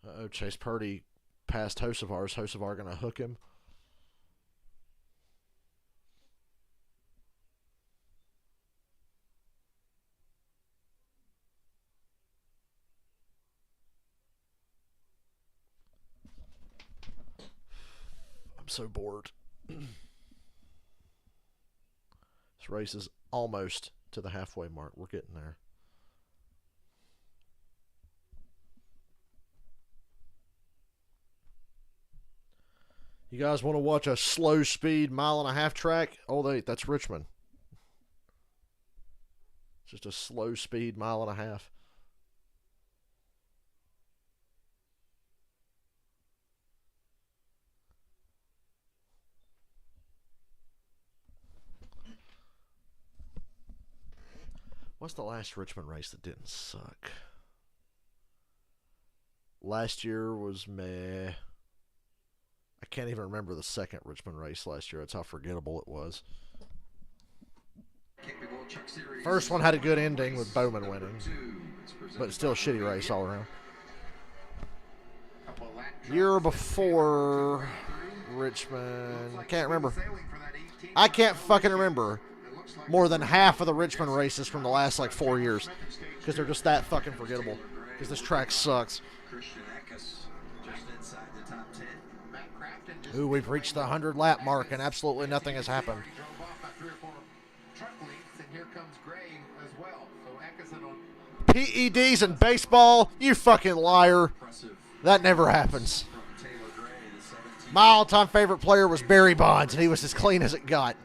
Uh-oh, Chase Purdy past Hocevar. Is Hocevar going to hook him? I'm so bored. This race is almost to the halfway mark. We're getting there. You guys want to watch a slow speed 1.5-mile track? Oh, that's Richmond. Just a slow speed 1.5 miles. What's the last Richmond race that didn't suck? Last year was meh. I can't even remember the second Richmond race last year. That's how forgettable it was. First one had a good ending with Bowman winning, but it's still a shitty race all around. Year before Richmond, I can't remember. I can't fucking remember more than half of the Richmond races from the last like 4 years because they're just that fucking forgettable because this track sucks. Ooh, we've reached the 100-lap mark and absolutely nothing has happened. PEDs in baseball? You fucking liar. That never happens. My all-time favorite player was Barry Bonds, and he was as clean as it got.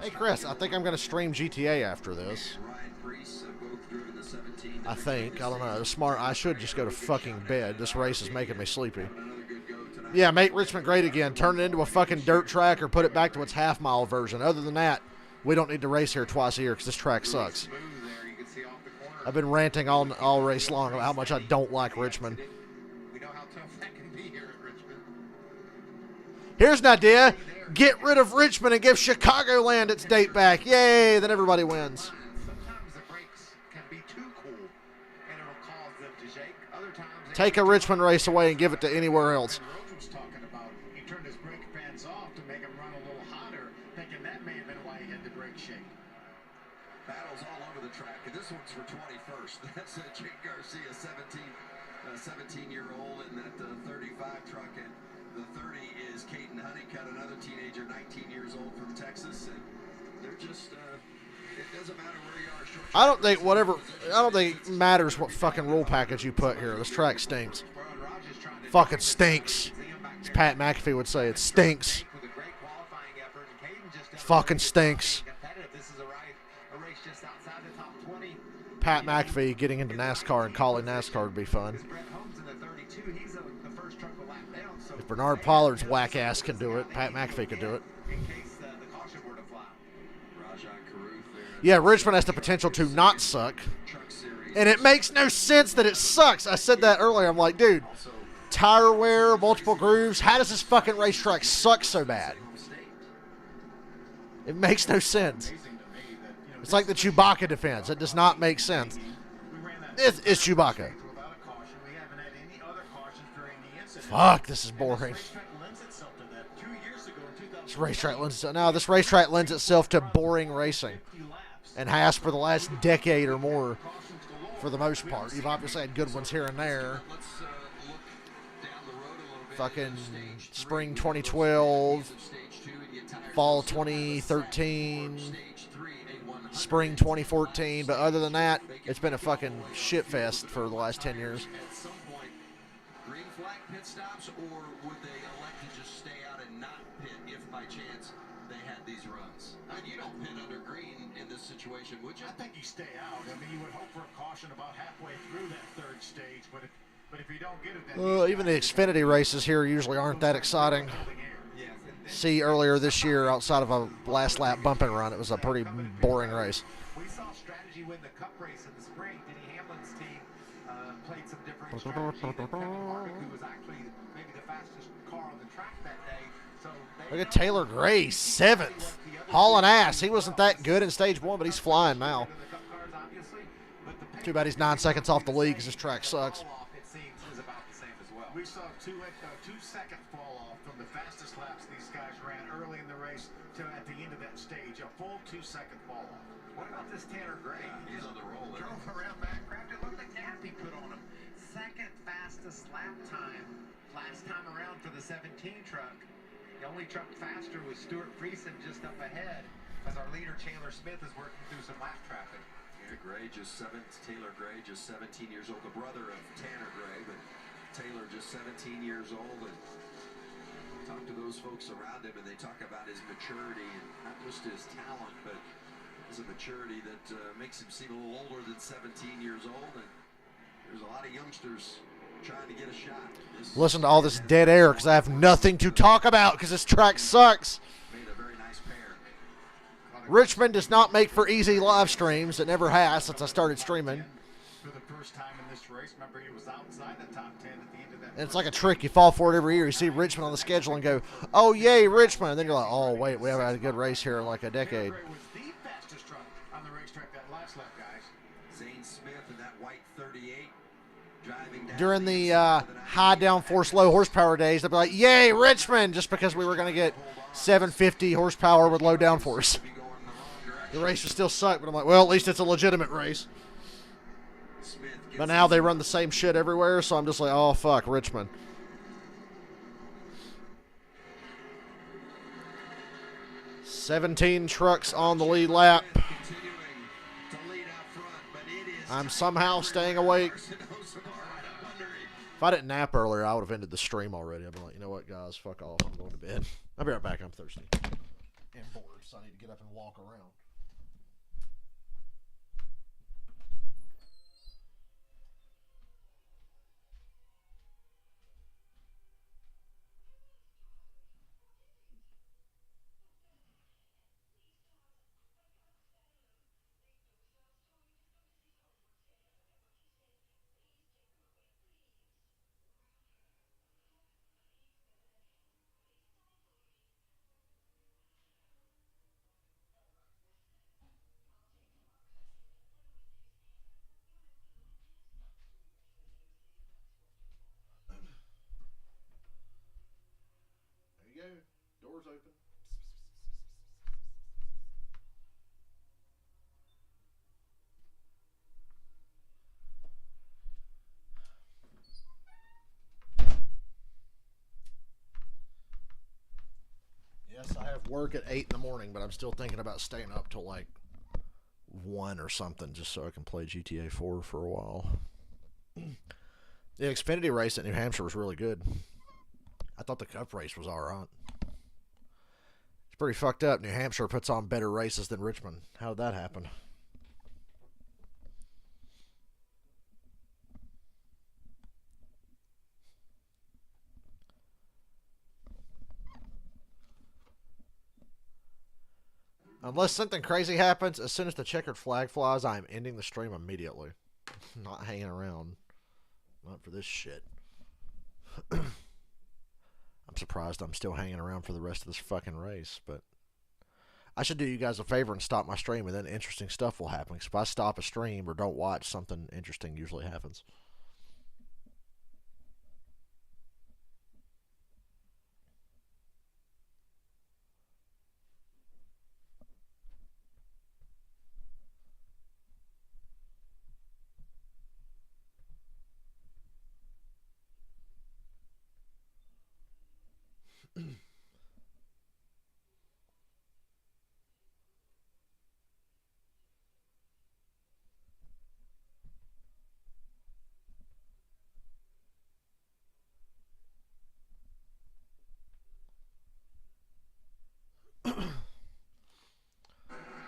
Hey, Chris, I think I'm going to stream GTA after this. I think. I don't know. Smart. I should just go to fucking bed. This race is making me sleepy. Yeah, make Richmond great again. Turn it into a fucking dirt track or put it back to its half-mile version. Other than that, we don't need to race here twice a year because this track sucks. I've been ranting all race long about how much I don't like Richmond. Here's an idea. Get rid of Richmond and give Chicagoland its date back. Yay, then everybody wins. Take a Richmond race away and give it to anywhere else. He turned his brake pads off to make him run a little hotter, thinking that may have been why he had the brake shake. Battles all over the track, and this one's for 21st. That's Jake Garcia, 17-year-old in that 35 truck, and the 30 is Caden Honeycutt, another teenager, 19 years old from Texas, and they're just, it doesn't matter where you are. I don't think it matters what fucking rule package you put here. This track stinks. Fucking stinks. As Pat McAfee would say, it stinks. Fucking stinks. Pat McAfee getting into NASCAR and calling NASCAR would be fun. If Bernard Pollard's whack ass can do it, Pat McAfee could do it. Yeah, Richmond has the potential to not suck. And it makes no sense that it sucks. I said that earlier. I'm like, dude, tire wear, multiple grooves. How does this fucking racetrack suck so bad? It makes no sense. It's like the Chewbacca defense. It does not make sense. It's Chewbacca. Fuck, this is boring. This racetrack lends itself to boring racing. And has for the last decade or more, for the most part. You've obviously had good ones here and there. Fucking spring 2012, fall 2013, spring 2014. But other than that, it's been a fucking shit fest for the last 10 years. At some point, green flag pit stops, or would they elect to just stay out and not pit if by chance they had these runs? You don't pit under green in this situation, would you? I think you stay out. I mean, you would hope for a caution about halfway through that third stage, but if you don't get it, then Even the Xfinity races here usually aren't that exciting. See, earlier this year, outside of a last lap bump and run, it was a pretty boring race. We saw strategy win the Cup race in the spring. Denny Hamlin's team played some different strategy than Kevin Harvick, who was actually maybe the fastest car on the track that day. So Look at Taylor Gray, 7th. Hauling ass. He wasn't that good in stage 1, but he's flying now. But the Too bad he's 9 seconds off the lead because this track sucks. It seems is about the same as well. We saw 2-second fall off from the fastest laps these guys ran early in the race to at the end of that stage. A full 2-second fall off. What about this Tanner Gray? He's on the roll there. Drove around Backcraft. It looked like nap he put on him. Second fastest lap time last time around for the 17 truck. The only truck faster was Stuart Friesen just up ahead as our leader Chandler Smith is working through some lap traffic. Yeah, Taylor Gray, just 17 years old, the brother of Tanner Gray, but Taylor just 17 years old. And talk to those folks around him, and they talk about his maturity, and not just his talent, but his maturity that makes him seem a little older than 17 years old. And there's a lot of youngsters trying to get a shot. Listen to all this dead air because I have nothing to talk about because this track sucks. Made a very nice pair. Richmond does not make for easy live streams. It never has since I started streaming. For the first time in this race, remember he was outside the top 10 at the end of that. And it's like a trick. You fall for it every year. You see Richmond on the schedule and go, oh, yay, Richmond. And then you're like, oh, wait, we haven't had a good race here in like a decade. Tanner Gray was the fastest truck on the racetrack that last lap, guys. Zane Smith in that white 38. Driving down During the high downforce, low horsepower days, they'd be like, yay, Richmond, just because we were going to get 750 horsepower with low downforce. The race would still suck, but I'm like, well, at least it's a legitimate race. But now they run the same shit everywhere, so I'm just like, oh, fuck, Richmond. "17 trucks on the lead lap. I'm somehow staying awake. If I didn't nap earlier, I would have ended the stream already. I'd be like, you know what, guys, fuck off. I'm going to bed. I'll be right back. I'm thirsty and bored, so I need to get up and walk around. There you go. Doors open. Yes, I have work at 8 in the morning, but I'm still thinking about staying up till like 1 or something just so I can play GTA 4 for a while. The Xfinity race at New Hampshire was really good. I thought the Cup race was alright. It's pretty fucked up. New Hampshire puts on better races than Richmond. How did that happen? Unless something crazy happens, as soon as the checkered flag flies, I am ending the stream immediately. Not hanging around. Not for this shit. I'm surprised I'm still hanging around for the rest of this fucking race, but I should do you guys a favor and stop my stream, and then interesting stuff will happen. Because if I stop a stream or don't watch, something interesting usually happens.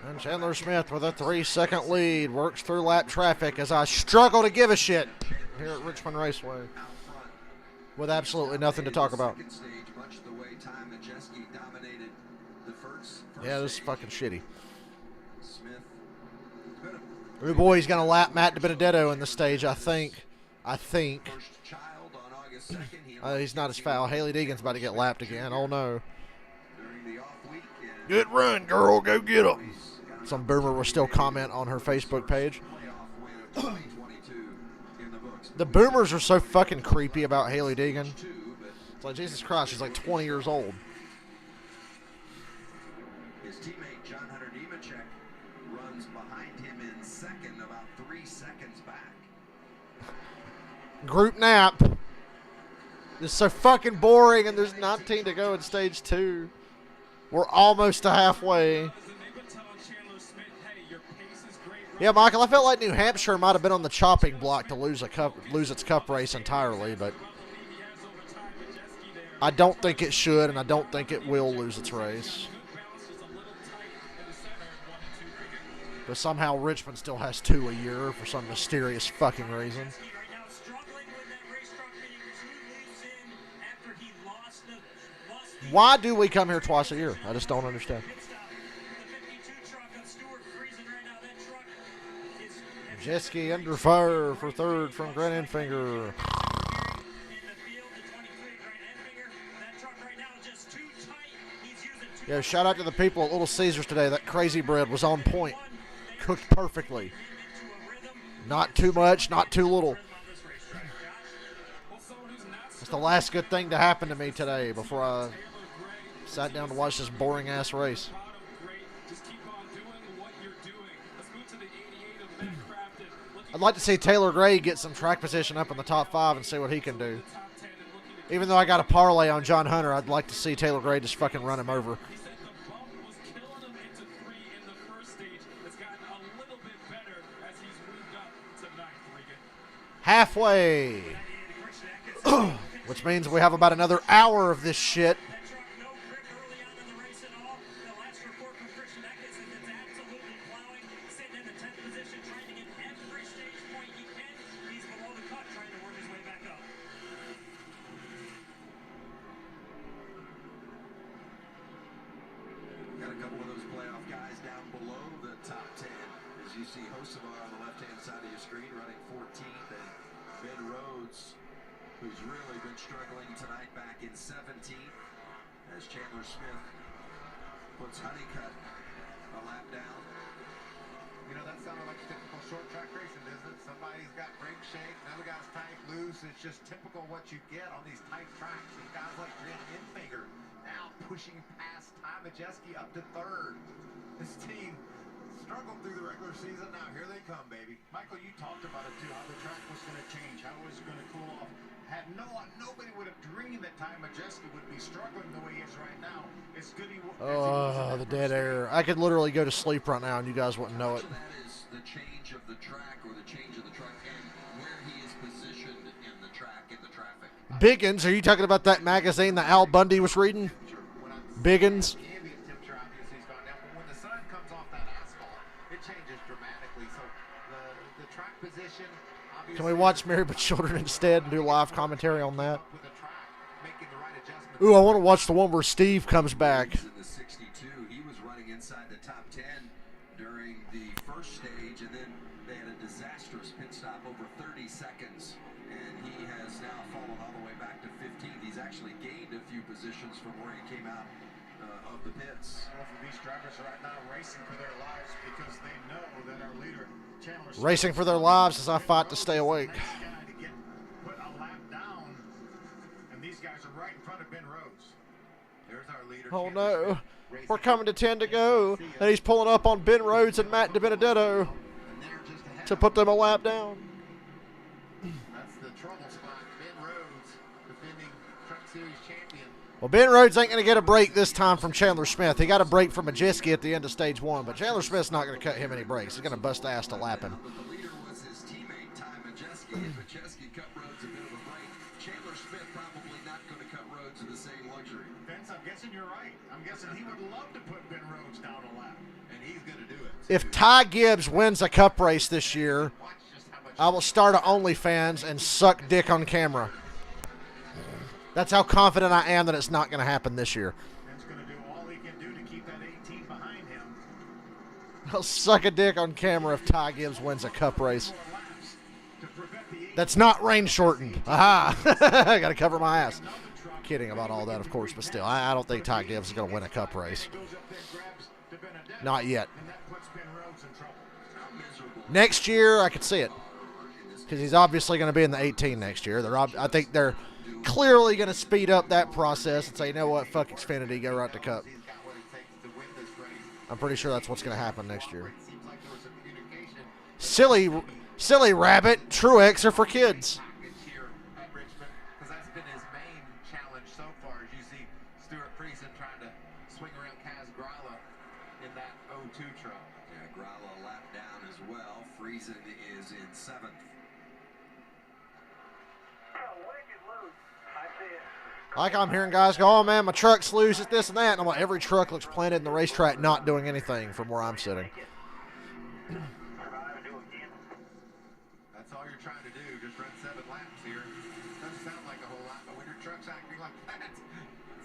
And Chandler Smith with a 3-second lead works through lap traffic as I struggle to give a shit here at Richmond Raceway with absolutely nothing to talk about. Yeah, this is fucking shitty. Ooh boy, he's gonna lap Matt DiBenedetto in the stage, I think. He's not as foul. Haley Deegan's about to get lapped again. Oh no. Good run, girl. Go get him. Some boomer will still comment on her Facebook page. 2022 in the books. The boomers are so fucking creepy about Haley Deegan. It's like, Jesus Christ, she's like 20 years old. His teammate John Hunter Nemechek runs behind him in second, about 3 seconds back. Group nap. This is so fucking boring, and there's 19 to go in stage 2. We're almost to halfway. Yeah, Michael, I felt like New Hampshire might have been on the chopping block to lose its cup race entirely, but I don't think it should, and I don't think it will lose its race. But somehow Richmond still has 2 a year for some mysterious fucking reason. Why do we come here twice a year? I just don't understand. Jeski under fire for third from Grant Enfinger. Yeah, shout out to the people at Little Caesars today. That crazy bread was on point. Cooked perfectly. Not too much, not too little. It's the last good thing to happen to me today before I sat down to watch this boring-ass race. I'd like to see Taylor Gray get some track position up in the top 5 and see what he can do. Even though I got a parlay on John Hunter, I'd like to see Taylor Gray just fucking run him over. Halfway. Which means we have about another hour of this shit. Who's really been struggling tonight back in 17 as Chandler Smith puts Honeycutt a lap down. You know, that sounded like typical short track racing, doesn't it? Somebody's got brake shake, another guy's tight loose. It's just typical what you get on these tight tracks. And guys like Grant Enfinger now pushing past Ty Majeski up to third. This team struggled through the regular season. Now here they come, baby. Michael, you talked about it too, how the track was going to change, how it was going to cool off. Nobody would have dreamed that Ty Majeski would be struggling the way he is right now. It's good he Oh, the dead air. I could literally go to sleep right now and you guys wouldn't know it. That is the change of the track or the change of the track and where he is positioned in the track, in the traffic. Biggins, are you talking about that magazine that Al Bundy was reading? Biggins? Ambient temperature obviously has gone down, but when the sun comes off that asphalt, it changes dramatically. So the track position. Can we watch Married with Children instead and do live commentary on that? Ooh, I want to watch the one where Steve comes back. In the 62, he was running inside the top 10 during the first stage, and then they had a disastrous pit stop over 30 seconds, and he has now fallen all the way back to 15. He's actually gained a few positions from where he came out of the pits. Both of these drivers are right now racing for their lives because they know that our leader Racing for their lives as I fight to stay awake. Put a lap down, and these guys are right in front of Ben Rhodes. There's our leader. Oh no, we're coming to 10 to go, and he's pulling up on Ben Rhodes and Matt DiBenedetto to put them a lap down. That's the trouble spot. Ben Rhodes, defending Truck Series champion. Well, Ben Rhodes ain't going to get a break this time from Chandler Smith. He got a break from Majeski at the end of stage 1, but Chandler Smith's not going to cut him any breaks. He's going to bust ass to lap him. But the leader was his teammate, Ty Majeski, and Majeski cut Rhodes a bit of a break. Chandler Smith probably not going to cut Rhodes to the same luxury. Vince, I'm guessing you're right. I'm guessing he would love to put Ben Rhodes down a lap, and he's going to do it. If Ty Gibbs wins a cup race this year, I will start an OnlyFans and suck dick on camera. That's how confident I am that it's not going to happen this year. Ben's going to do all he can do to keep that 18 behind him. I'll suck a dick on camera if Ty Gibbs wins a cup race. That's not rain shortened. Aha! I got to cover my ass. Kidding about all that, of course, but still, I don't think Ty Gibbs is going to win a cup race. Not yet. Next year, I could see it. because he's obviously going to be in the 18 next year. I think they're clearly going to speed up that process and say, you know what, fuck Xfinity, go right to Cup. I'm pretty sure that's what's going to happen next year. Silly rabbit. Truex are for kids. Like I'm hearing guys go, oh man, my truck's loose, it's this and that. And I'm like, every truck looks planted in the racetrack not doing anything from where I'm sitting. That's all you're trying to do, just run 7 laps here. Doesn't sound like a whole lot, but when your truck's acting like that, it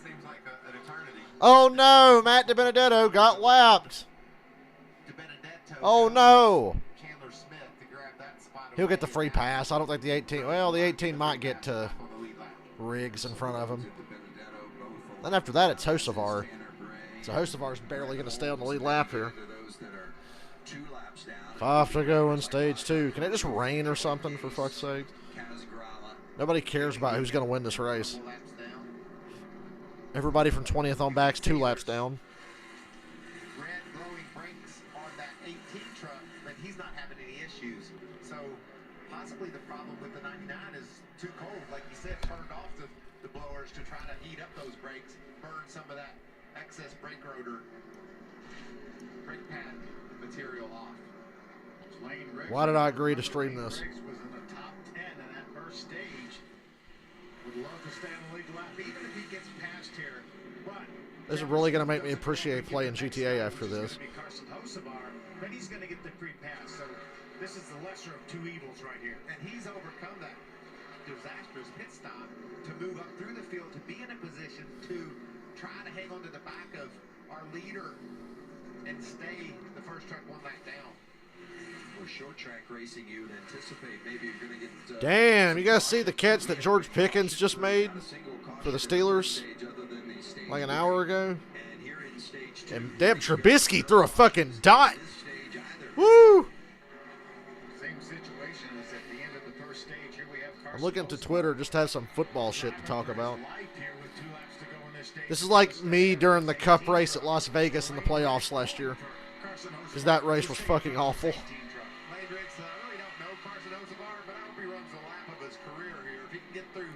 seems like an eternity. Oh no, Matt DiBenedetto got lapped. Oh no. Chandler Smith to grab that spot. He'll get the free pass. I don't think the 18, well, the 18 might get to Riggs in front of him. Then after that, it's Hocevar. So Hocevar's barely going to stay on the lead lap here. 5 to go in stage 2. Can it just rain or something, for fuck's sake? Nobody cares about who's going to win this race. Everybody from 20th on back's 2 laps down. Red glowing brakes on that 18 truck, but he's not having any issues. So possibly the problem with the 99 is too cold. Like you said, turned off the blowers to try to heat up those brakes, burn some of that excess brake rotor, brake pad material off. Why did I agree to stream this? Was in the top 10 in that first stage. Would love to stay on the lead lap, even if he gets past here. But this is really going to make me appreciate playing GTA after this. Carson Hocevar, but he's going to get the free pass. So this is the lesser of 2 evils right here. And he's overcome that disastrous pit stop to move up through the field to be in a position to try to hang on to the back of our leader and stay the first truck 1 lap down. For short track racing, you would anticipate maybe you're going to get. Damn, you guys see the catch that George Pickens just made for the Steelers like an hour ago? And damn, Trubisky threw a fucking dot. Woo! Same situation as at the end of the first stage. Here we have Carson I'm looking to Twitter just to have some football shit to talk about. Life here with 2 laps to go in this stage. This is like me during the Cup race at Las Vegas in the playoffs last year. Because that race was fucking awful. I really don't know Carson Hocevar, but I hope he runs the lap of his career here. If he can get through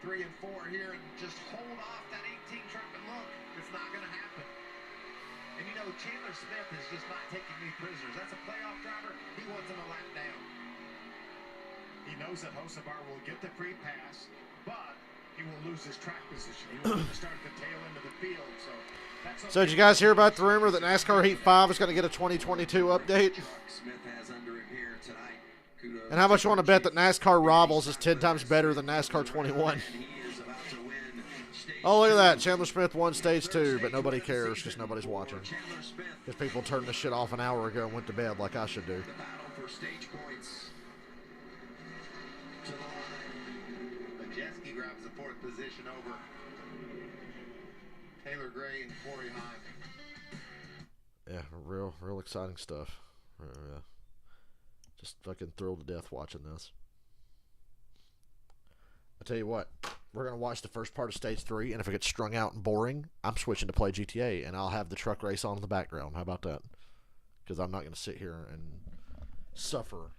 3 and 4 here and just hold off that 18 truck, but look, it's not going to happen. And you know, Chandler Smith is just not taking any prisoners. That's a playoff driver. He wants him a lap down. He knows that Hocevar will get the free pass, but he will lose his track position. He will start at the tail end of the field. So did you guys hear about the rumor that NASCAR Heat 5 is going to get a 2022 update? And how much you want to bet that NASCAR Robles is 10 times better than NASCAR 21? Oh, look at that. Chandler Smith won stage 2, but nobody cares because nobody's watching. Because people turned this shit off an hour ago and went to bed like I should do. Majeski grabs the 4th position over Taylor Gray and Corey Hahn. Yeah, real exciting stuff. Yeah. Just fucking thrilled to death watching this. I tell you what, we're going to watch the first part of Stage 3, and if it gets strung out and boring, I'm switching to play GTA, and I'll have the truck race on in the background. How about that? Because I'm not going to sit here and suffer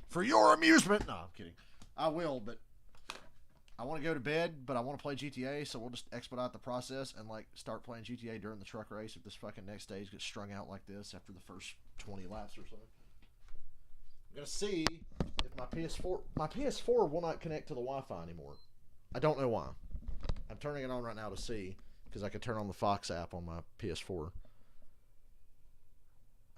for your amusement. No, I'm kidding. I will, but I want to go to bed, but I want to play GTA, so we'll just expedite the process and like start playing GTA during the truck race if this fucking next stage gets strung out like this after the first 20 laps or so. I'm going to see if my PS4 will not connect to the Wi-Fi anymore. I don't know why. I'm turning it on right now to see, because I could turn on the Fox app on my PS4.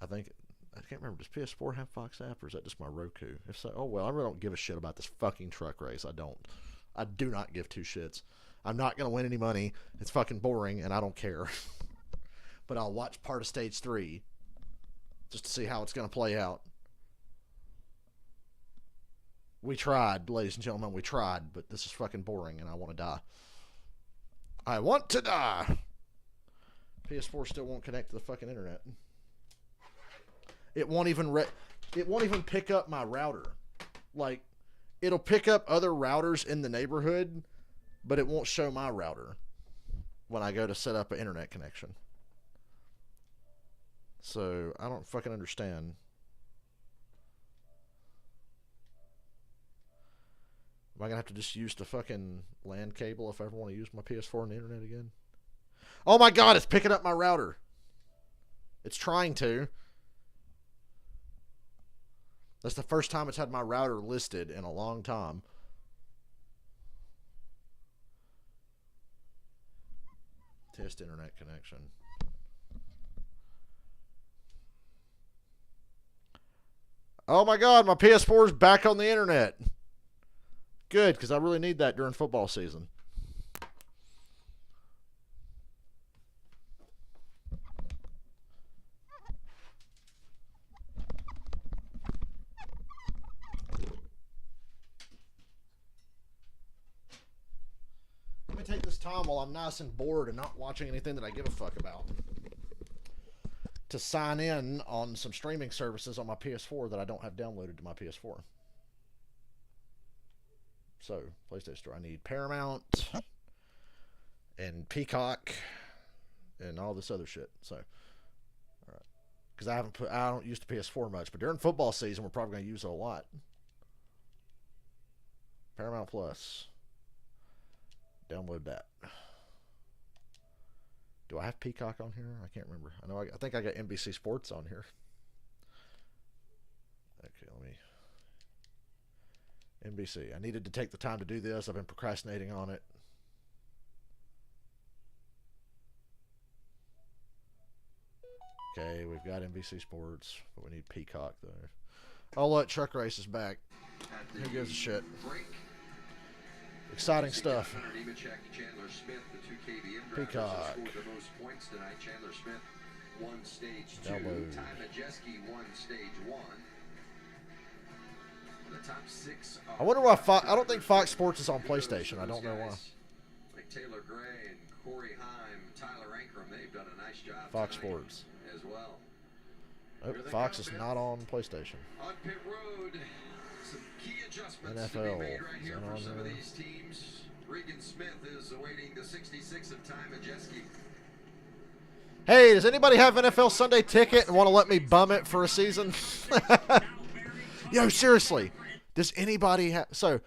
I can't remember, does PS4 have Fox app, or is that just my Roku? If so, oh well, I really don't give a shit about this fucking truck race. I do not give 2 shits. I'm not going to win any money. It's fucking boring, and I don't care. But I'll watch part of Stage 3 just to see how it's going to play out. We tried, ladies and gentlemen, we tried, but this is fucking boring, and I want to die. I want to die! PS4 still won't connect to the fucking internet. It won't even pick up my router. Like, it'll pick up other routers in the neighborhood, but it won't show my router when I go to set up an internet connection. So, I don't fucking understand. Am I going to have to just use the fucking LAN cable if I ever want to use my PS4 and the internet again? Oh my god, it's picking up my router. It's trying to. That's the first time it's had my router listed in a long time. Test internet connection. Oh my god, my PS4 is back on the internet. Good, because I really need that during football season. Let me take this time while I'm nice and bored and not watching anything that I give a fuck about to sign in on some streaming services on my PS4 that I don't have downloaded to my PS4. So, PlayStation Store. I need Paramount and Peacock and all this other shit. So, all right. Because I don't use the PS4 much, but during football season, we're probably going to use it a lot. Paramount Plus. Download that. Do I have Peacock on here? I can't remember. I think I got NBC Sports on here. Okay, let me... NBC. I needed to take the time to do this. I've been procrastinating on it. Okay, we've got NBC Sports, but we need Peacock though. Oh look, Truck Race is back. Who gives a shit? Exciting stuff. Peacock. Download. I wonder why I don't think Fox Sports is on PlayStation. I don't know why. Like Taylor Gray and Corey Heim, Tyler Ankrum, they've done a nice job Fox Sports as well. Oh, Fox is not on PlayStation. On pit road, some key adjustments NFL. to be made right here for some of these teams. Regan Smith is awaiting the 66 of Ty Majeski. Hey, does anybody have NFL Sunday ticket and want to let me bum it for a season? Yo, seriously, does anybody have... So,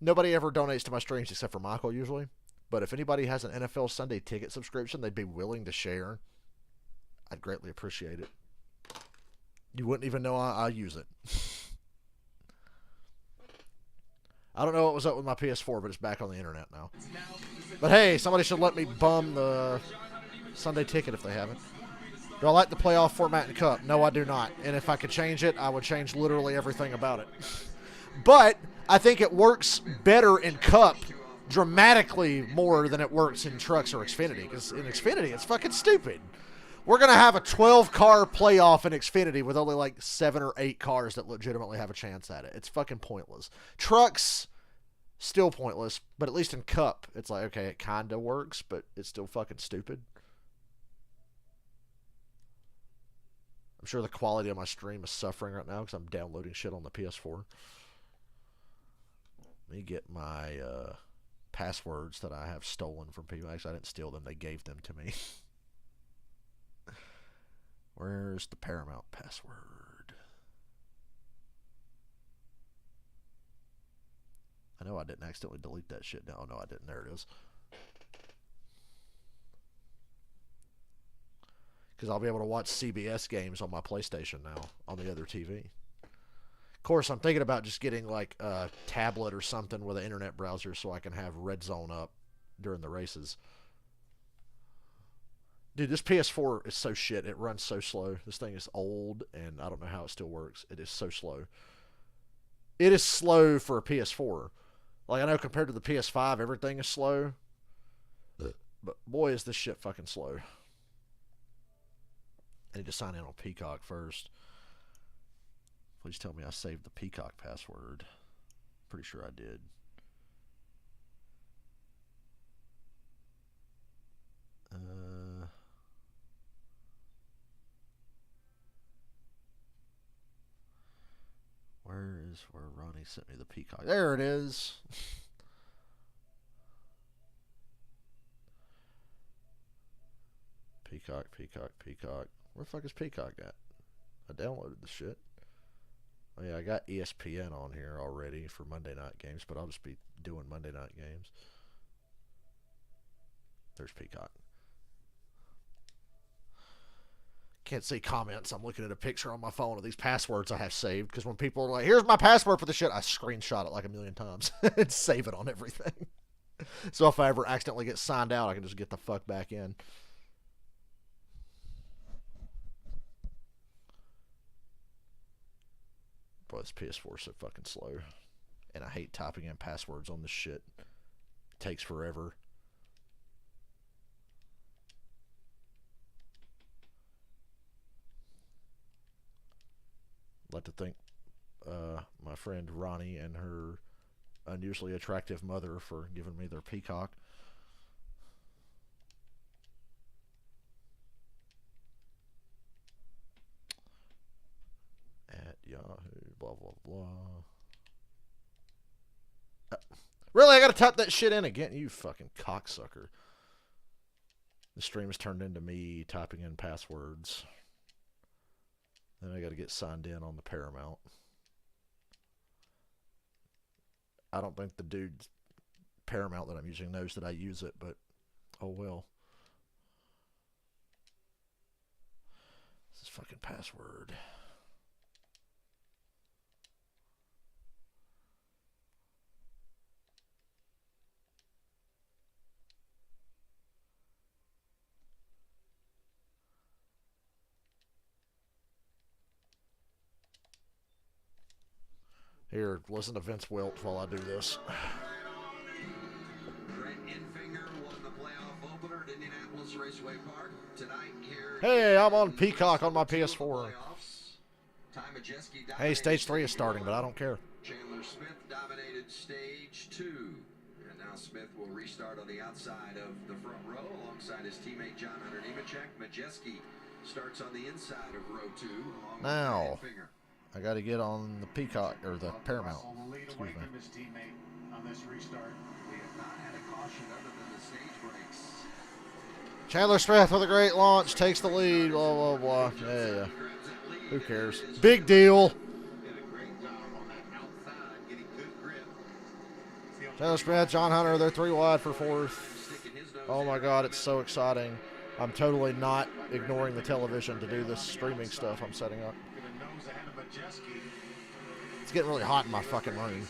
nobody ever donates to my streams except for Michael usually. But if anybody has an NFL Sunday ticket subscription they'd be willing to share, I'd greatly appreciate it. You wouldn't even know I use it. I don't know what was up with my PS4, but it's back on the internet now. But hey, somebody should let me bum the Sunday ticket if they haven't. Do I like the playoff format in Cup? No, I do not. And if I could change it, I would change literally everything about it. But I think it works better in Cup dramatically more than it works in Trucks or Xfinity. Because in Xfinity, it's fucking stupid. We're going to have a 12-car playoff in Xfinity with only like 7 or 8 cars that legitimately have a chance at it. It's fucking pointless. Trucks, still pointless. But at least in Cup, it's like, okay, it kind of works, but it's still fucking stupid. I'm sure the quality of my stream is suffering right now because I'm downloading shit on the PS4. Let me get my passwords that I have stolen from people. Actually, I didn't steal them. They gave them to me. Where's the Paramount password? I know I didn't accidentally delete that shit. No, I didn't. There it is. Because I'll be able to watch CBS games on my PlayStation now on the other TV. Of course, I'm thinking about just getting like a tablet or something with an internet browser so I can have Red Zone up during the races. Dude, this PS4 is so shit. It runs so slow. This thing is old, and I don't know how it still works. It is so slow. It is slow for a PS4. Like, I know compared to the PS5, everything is slow. But, boy, is this shit fucking slow. I need to sign in on Peacock first. Please tell me I saved the Peacock password. Pretty sure I did. Where is where Ronnie sent me the Peacock. There it is. Peacock. Where the fuck is Peacock at? I downloaded the shit. Oh yeah, I got ESPN on here already for Monday night games, but I'll just be doing Monday night games. There's Peacock. Can't see comments. I'm looking at a picture on my phone of these passwords I have saved, because when people are like, here's my password for the shit, I screenshot it like a million times and save it on everything. So if I ever accidentally get signed out, I can just get the fuck back in. Boy, this PS4 is so fucking slow. And I hate typing in passwords on this shit. It takes forever. I'd like to thank my friend Ronnie and her unusually attractive mother for giving me their Peacock. At Yahoo, blah, blah, blah. Really? I gotta type that shit in again? You fucking cocksucker. The stream has turned into me typing in passwords. Then I gotta get signed in on the Paramount. I don't think the dude Paramount that I'm using knows that I use it, but oh well. This is fucking password. Here, listen to Vince Welch while I do this. Hey, I'm on Peacock on my PS4. Hey, stage 3 is starting, but I don't care. Chandler Smith dominated stage 2. And now Smith will restart on the outside of the front row alongside his teammate John Hunter Nemechek. Majeski starts on the inside of row 2. Now, I got to get on the Peacock, or the Paramount. Excuse me. On this restart. We have not had a caution other than the stage breaks. Chandler Smith with a great launch, takes the lead, blah, blah, blah. Yeah. Who cares? Big deal. Chandler Smith, John Hunter, they're 3 wide for 4th. Oh my God, it's so exciting. I'm totally not ignoring the television to do this streaming stuff I'm setting up. It's getting really hot in my fucking room.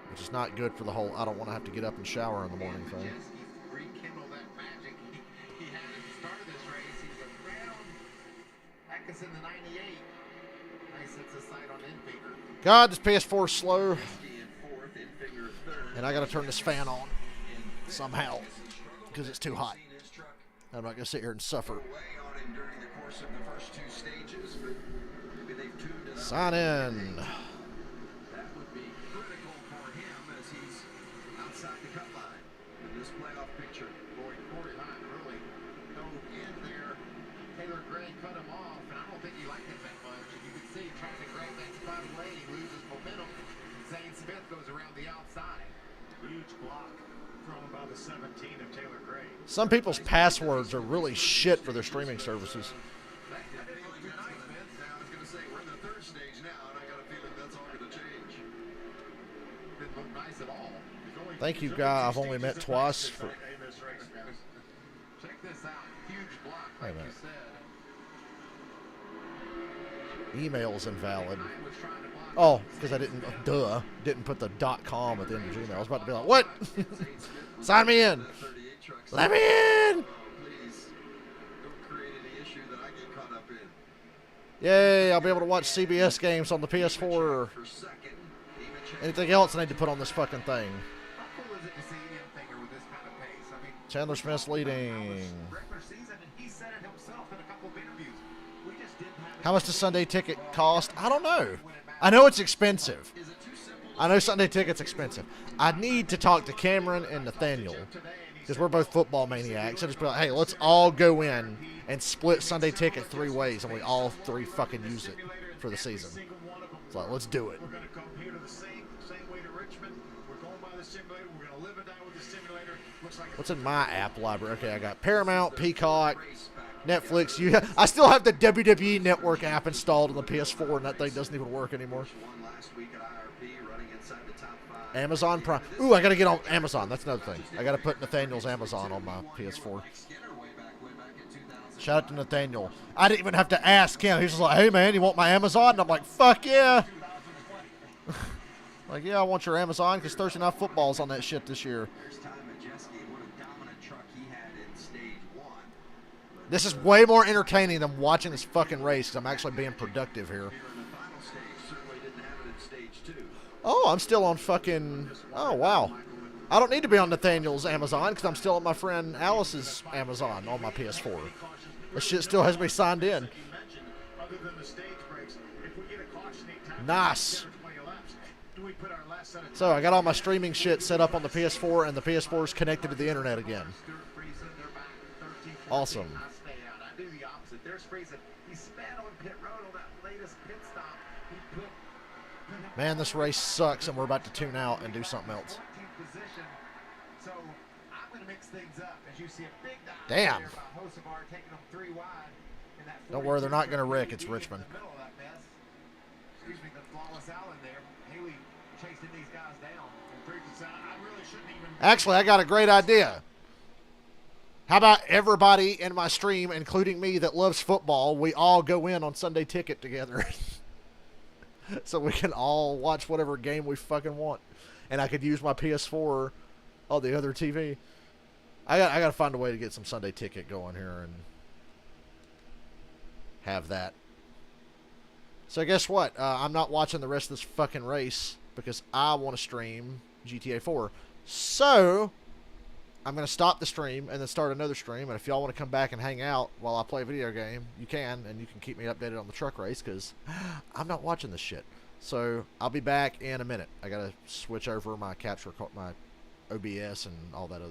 Which is not good for the whole I don't want to have to get up and shower in the morning thing. God, this PS4 is slow. And I got to turn this fan on somehow because it's too hot. I'm not going to sit here and suffer. Sign in. That would be critical for him as he's outside the cut line in this playoff picture. Boy, Corey Hunt really dove in there. Taylor Gray cut him off, and I don't think he liked it that much. You can see trying to grab that spot away, he loses momentum. Zane Smith goes around the outside. Huge block thrown by the 17 of Taylor Gray. Some people's passwords are really shit for their streaming services. Thank you, guy. I've only met twice. For... Check this out. Huge block, like you said. Email's invalid. Oh, because I didn't put the .com at the end of Gmail. I was about to be like, what? Sign me in. Let me in. Yay, I'll be able to watch CBS games on the PS4. Anything else I need to put on this fucking thing? Chandler Smith's leading. How much does Sunday ticket cost? I don't know. I know it's expensive. I know Sunday ticket's expensive. I need to talk to Cameron and Nathaniel because we're both football maniacs. So just be like, hey, let's all go in and split Sunday ticket 3 ways, and we all 3 fucking use it for the season. It's like, let's do it. We're going to come here to the same way to Richmond. We're going by the simulator. We're going to live and die with the simulator. Looks like What's in my app library? Okay, I got Paramount, Peacock, Netflix. I still have the WWE Network app installed on the PS4, and that thing doesn't even work anymore. Amazon Prime. Ooh, I got to get on Amazon. That's another thing. I got to put Nathaniel's Amazon on my PS4. Shout out to Nathaniel. I didn't even have to ask him. He was just like, hey, man, you want my Amazon? And I'm like, fuck yeah. Like, yeah, I want your Amazon because Thursday Night Football's on that shit this year. This is way more entertaining than watching this fucking race because I'm actually being productive here. Oh, I'm still on fucking... Oh, wow. I don't need to be on Nathaniel's Amazon because I'm still on my friend Alice's Amazon on my PS4. This shit still has me signed in. Nice. So I got all my streaming shit set up on the PS4, and the PS4 is connected to the internet again. Awesome. Man, this race sucks, and we're about to tune out and do something else. Damn. Don't worry, they're not going to wreck. It's Richmond. Actually, I got a great idea. How about everybody in my stream, including me that loves football, we all go in on Sunday Ticket together. So we can all watch whatever game we fucking want. And I could use my PS4 on the other TV. I got to find a way to get some Sunday Ticket going here and have that. So guess what? I'm not watching the rest of this fucking race because I want to stream GTA 4. So I'm going to stop the stream and then start another stream. And if y'all want to come back and hang out while I play a video game, you can. And you can keep me updated on the truck race because I'm not watching this shit. So I'll be back in a minute. I got to switch over my capture, my OBS and all that other